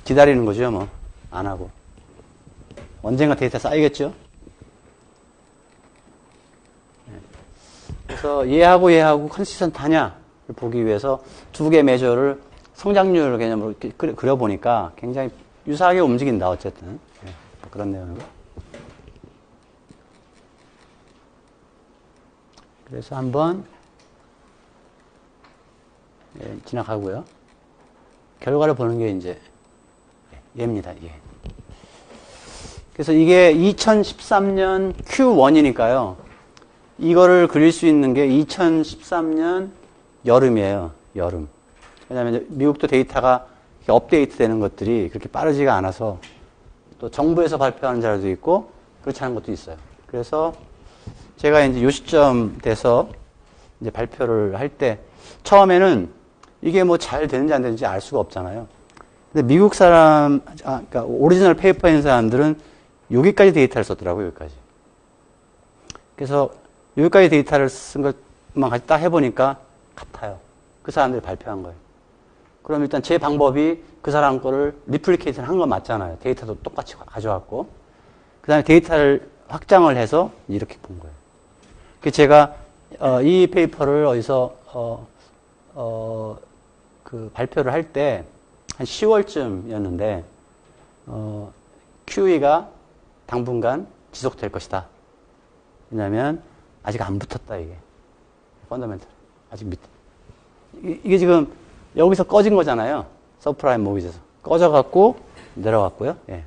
기다리는 거죠, 뭐. 안 하고. 언젠가 데이터 쌓이겠죠? 그래서 얘하고 컨시스턴트하냐를 보기 위해서 두 개 메저를 성장률 개념으로 그려보니까 굉장히 유사하게 움직인다, 어쨌든. 뭐 그런 내용이고. 그래서 한번 지나가고요. 결과를 보는 게 이제 얘입니다, 얘. 그래서 이게 2013년 Q1이니까요. 이거를 그릴 수 있는 게 2013년 여름이에요. 여름. 왜냐하면 미국도 데이터가 업데이트 되는 것들이 그렇게 빠르지가 않아서 또 정부에서 발표하는 자료도 있고 그렇지 않은 것도 있어요. 그래서 제가 이제 요 시점 돼서 이제 발표를 할 때 처음에는 이게 뭐 잘 되는지 안 되는지 알 수가 없잖아요. 근데 미국 사람, 그러니까 오리지널 페이퍼인 사람들은 여기까지 데이터를 썼더라고요, 여기까지. 그래서 여기까지 데이터를 쓴 것만 같이 딱 해보니까 같아요. 그 사람들이 발표한 거예요. 그럼 일단 제 방법이 그 사람 거를 리플리케이션 한 건 맞잖아요. 데이터도 똑같이 가져왔고. 그 다음에 데이터를 확장을 해서 이렇게 본 거예요. 그래서 제가 이 페이퍼를 어디서 그 발표를 할 때 한 10월쯤이었는데 QE가 당분간 지속될 것이다. 왜냐하면 아직 안 붙었다, 이게. 펀더멘털. 아직 밑에. 이게 지금 여기서 꺼진 거잖아요. 서프라임 모기지에서. 꺼져갖고 내려갔고요. 예.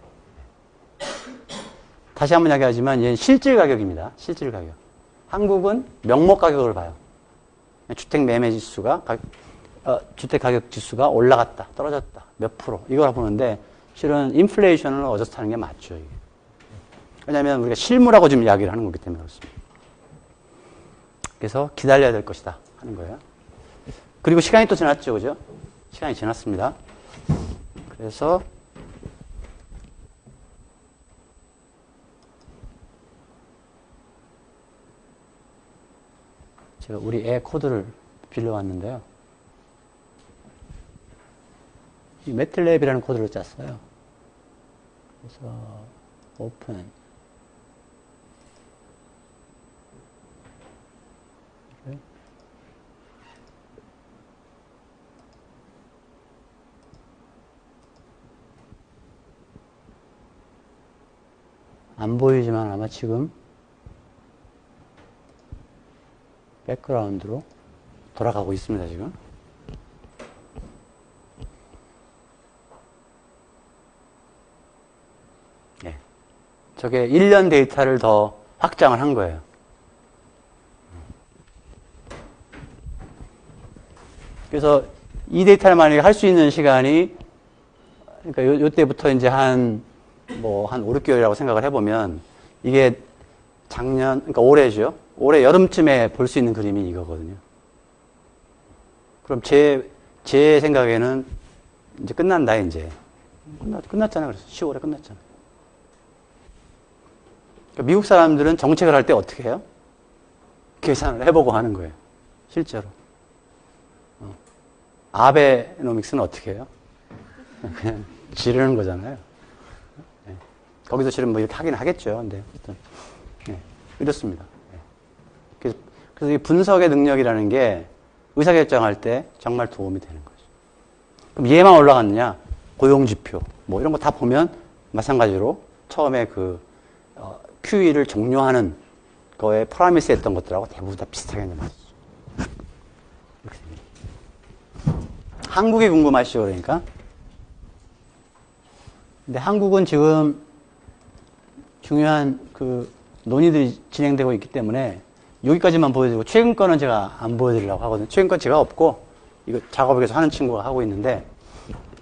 다시 한번 이야기하지만 얘는 실질 가격입니다. 실질 가격. 한국은 명목 가격을 봐요. 주택 매매 지수가, 주택 가격 지수가 올라갔다, 떨어졌다, 몇 프로. 이걸 보는데 실은 인플레이션을 어저스트하는 게 맞죠, 이게. 왜냐하면 우리가 실물하고 지금 이야기를 하는 거기 때문에 그렇습니다. 그래서 기다려야 될 것이다 하는 거예요. 그리고 시간이 또 지났죠, 그죠? 시간이 지났습니다. 그래서 제가 우리 애 코드를 빌려왔는데요. 이 매틀랩이라는 코드를 짰어요. 그래서 오픈 안 보이지만 아마 지금 백그라운드로 돌아가고 있습니다, 지금. 네. 저게 1년 데이터를 더 확장을 한 거예요. 그래서 이 데이터를 만약에 할 수 있는 시간이, 그러니까 요 때부터 이제 한 5, 6개월이라고 생각을 해보면, 이게 작년, 그러니까 올해죠. 올해 여름쯤에 볼 수 있는 그림이 이거거든요. 그럼 제 생각에는 이제 끝난다, 이제. 끝났잖아요. 그래서 10월에 끝났잖아요. 그러니까 미국 사람들은 정책을 할 때 어떻게 해요? 계산을 해보고 하는 거예요. 실제로. 아베노믹스는 어떻게 해요? 그냥 지르는 거잖아요. 네. 거기서 실은 뭐 이렇게 하긴 하겠죠. 근데 어쨌든 네. 이렇습니다. 네. 그래서 이 분석의 능력이라는 게 의사결정할 때 정말 도움이 되는 거죠. 그럼 얘만 올라갔느냐? 고용지표 뭐 이런 거 다 보면 마찬가지로 처음에 그 QE를 종료하는 거에 프라미스 했던 것들하고 대부분 다 비슷하게 맞았죠. 한국이 궁금하시죠, 그러니까? 근데 한국은 지금 중요한 그 논의들이 진행되고 있기 때문에 여기까지만 보여드리고 최근 거는 제가 안 보여드리려고 하거든요. 최근 건 제가 없고 이거 작업을 계속 하는 친구가 하고 있는데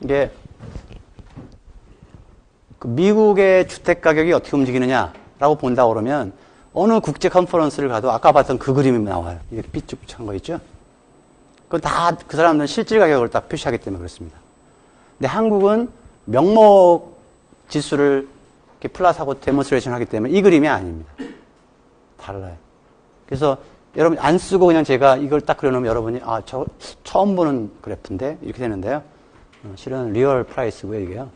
이게 그 미국의 주택 가격이 어떻게 움직이느냐라고 본다 그러면 어느 국제 컨퍼런스를 가도 아까 봤던 그 그림이 나와요. 이렇게 삐쭉한 거 있죠? 그건 다 그 사람들은 실질 가격을 딱 표시하기 때문에 그렇습니다. 근데 한국은 명목 지수를 이렇게 플러스하고 데몬스트레이션 하기 때문에 이 그림이 아닙니다. 달라요. 그래서 여러분 안 쓰고 그냥 제가 이걸 딱 그려놓으면 여러분이 아, 저 처음 보는 그래프인데 이렇게 되는데요. 실은 리얼 프라이스고요, 이게요.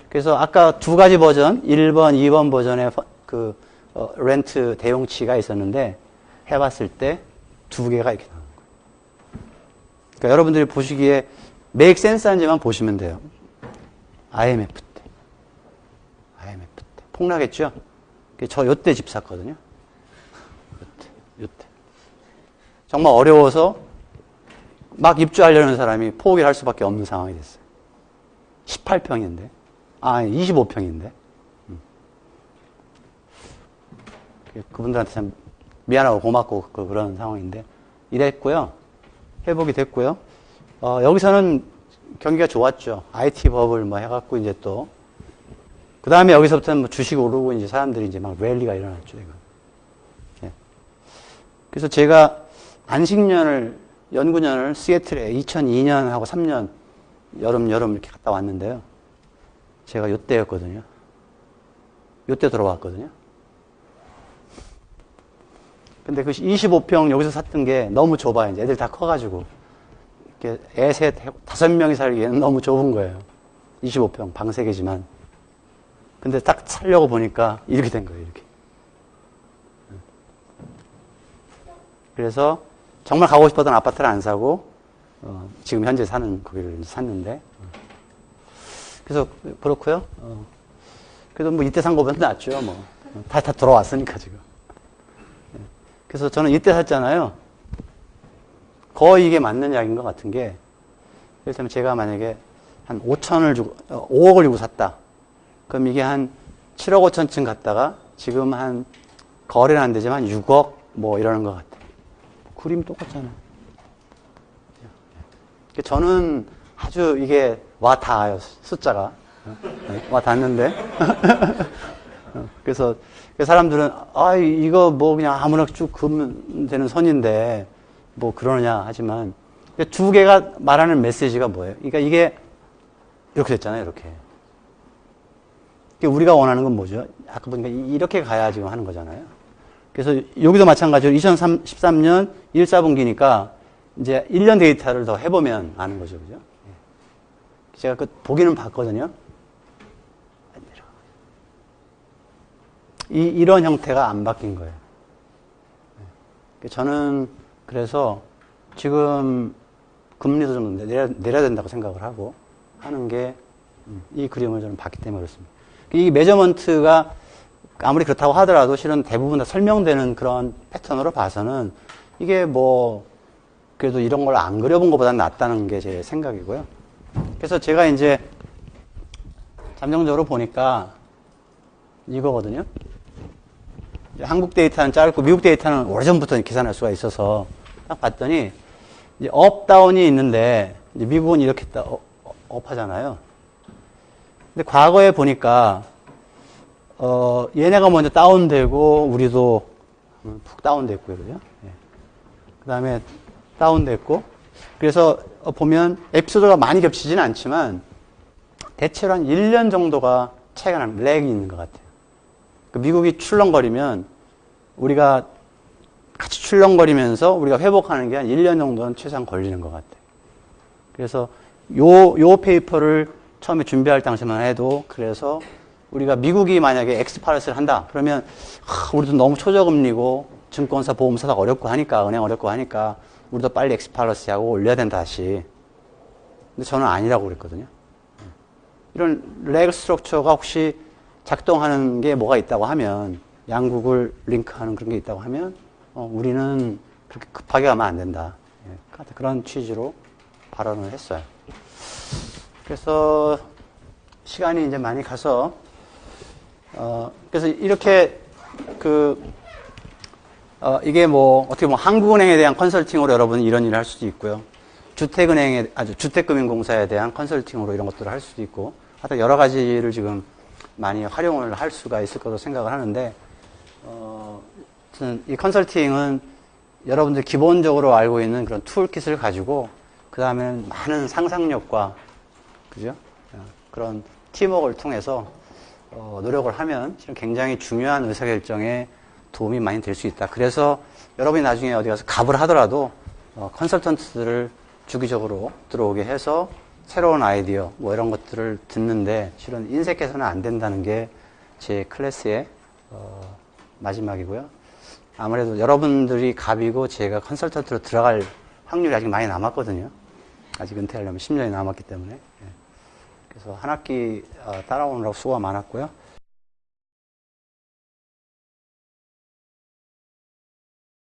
그래서 아까 두 가지 버전, 1번, 2번 버전의 그 렌트 대용치가 있었는데 해봤을 때 두 개가 이렇게 나오는 거예요. 그러니까 여러분들이 보시기에 make sense 한지만 보시면 돼요. IMF 때. IMF 때. 폭락했죠? 저 요때 집 샀거든요. 요때. 정말 어려워서 막 입주하려는 사람이 포기를 할 수밖에 없는 상황이 됐어요. 18평인데. 아, 25평인데. 그분들한테 참 미안하고 고맙고 그런 상황인데. 이랬고요. 회복이 됐고요. 여기서는 경기가 좋았죠. IT 버블 뭐 해갖고 이제 또. 그 다음에 여기서부터는 뭐 주식 오르고 이제 사람들이 이제 막 랠리가 일어났죠. 이거. 예. 그래서 제가 연구년을 시애틀에 2002년하고 3년 여름 이렇게 갔다 왔는데요. 제가 요때였거든요. 요때 들어왔거든요. 근데 그 25평 여기서 샀던 게 너무 좁아요. 이제 애들 다 커가지고. 이렇게 애 셋, 5명이 살기에는 너무 좁은 거예요. 25평, 방 3개지만. 근데 딱 살려고 보니까 이렇게 된 거예요, 이렇게. 그래서 정말 가고 싶었던 아파트를 안 사고, 지금 현재 사는 거기를 샀는데. 그래서 그렇고요. 그래도 뭐 이때 산 거보다 낫죠, 뭐. 다 돌아왔으니까 지금. 그래서 저는 이때 샀잖아요. 거의 이게 맞는 약인 것 같은 게, 일단 제가 만약에 한 5천을 주고, 5억을 주고 샀다. 그럼 이게 한 7억 5천쯤 갔다가 지금 한 거래는 안 되지만 6억 뭐 이러는 것 같아요. 그림 똑같잖아요. 저는 아주 이게 와 닿아요. 숫자가. 와 닿는데. 그래서 사람들은 아 이거 뭐 그냥 아무나 쭉 그으면 되는 선인데 뭐 그러느냐 하지만 두 개가 말하는 메시지가 뭐예요? 그러니까 이게 이렇게 됐잖아요. 이렇게. 우리가 원하는 건 뭐죠? 아까 보니까 이렇게 가야 지금 하는 거잖아요. 그래서 여기도 마찬가지로 2013년 1, 4분기니까 이제 1년 데이터를 더 해보면 아는 거죠. 그죠? 제가 그 보기는 봤거든요. 이런 형태가 안 바뀐 거예요. 저는 그래서 지금 금리도 좀 내려야 된다고 생각을 하고 하는 게 이 그림을 저는 봤기 때문에 그렇습니다. 이 메저먼트가 아무리 그렇다고 하더라도 실은 대부분 다 설명되는 그런 패턴으로 봐서는 이게 뭐 그래도 이런 걸 안 그려본 것보다는 낫다는 게 제 생각이고요. 그래서 제가 이제 잠정적으로 보니까 이거거든요. 한국 데이터는 짧고 미국 데이터는 오래전부터 계산할 수가 있어서 딱 봤더니 이제 업, 다운이 있는데 이제 미국은 이렇게 업 하잖아요. 근데 과거에 보니까 얘네가 먼저 다운되고 우리도 푹 다운됐고요. 그죠? 예. 그 다음에 다운됐고 그래서 보면 에피소드가 많이 겹치지는 않지만 대체로 한 1년 정도가 차이가 나는 렉이 있는 것 같아요. 미국이 출렁거리면 우리가 같이 출렁거리면서 우리가 회복하는 게 한 1년 정도는 최소한 걸리는 것 같아요. 그래서 요 페이퍼를 처음에 준비할 당시만 해도 그래서 우리가 미국이 만약에 엑스파르스를 한다 그러면 우리도 너무 초저금리고 증권사 보험사가 어렵고 하니까 은행 어렵고 하니까 우리도 빨리 엑스파르스 하고 올려야 된다 다시. 근데 저는 아니라고 그랬거든요. 이런 렉 스트럭처가 혹시 작동하는 게 뭐가 있다고 하면 양국을 링크하는 그런 게 있다고 하면 우리는 그렇게 급하게 가면 안 된다. 그런 취지로 발언을 했어요. 그래서 시간이 이제 많이 가서, 그래서 이렇게 이게 뭐, 어떻게 보면 한국은행에 대한 컨설팅으로 여러분이 이런 일을 할 수도 있고요. 주택금융공사에 대한 컨설팅으로 이런 것들을 할 수도 있고, 하여튼 여러 가지를 지금 많이 활용을 할 수가 있을 거로 생각을 하는데, 이 컨설팅은 여러분들 기본적으로 알고 있는 그런 툴킷을 가지고, 그 다음에는 많은 상상력과, 그죠? 그런 팀워크를 통해서, 노력을 하면 실은 굉장히 중요한 의사결정에 도움이 많이 될 수 있다. 그래서 여러분이 나중에 어디 가서 갑을 하더라도, 컨설턴트들을 주기적으로 들어오게 해서 새로운 아이디어, 뭐 이런 것들을 듣는데 실은 인색해서는 안 된다는 게 제 클래스의, 마지막이고요. 아무래도 여러분들이 갑이고 제가 컨설턴트로 들어갈 확률이 아직 많이 남았거든요. 아직 은퇴하려면 10년이 남았기 때문에. 그래서 한 학기 따라오느라고 수고가 많았고요.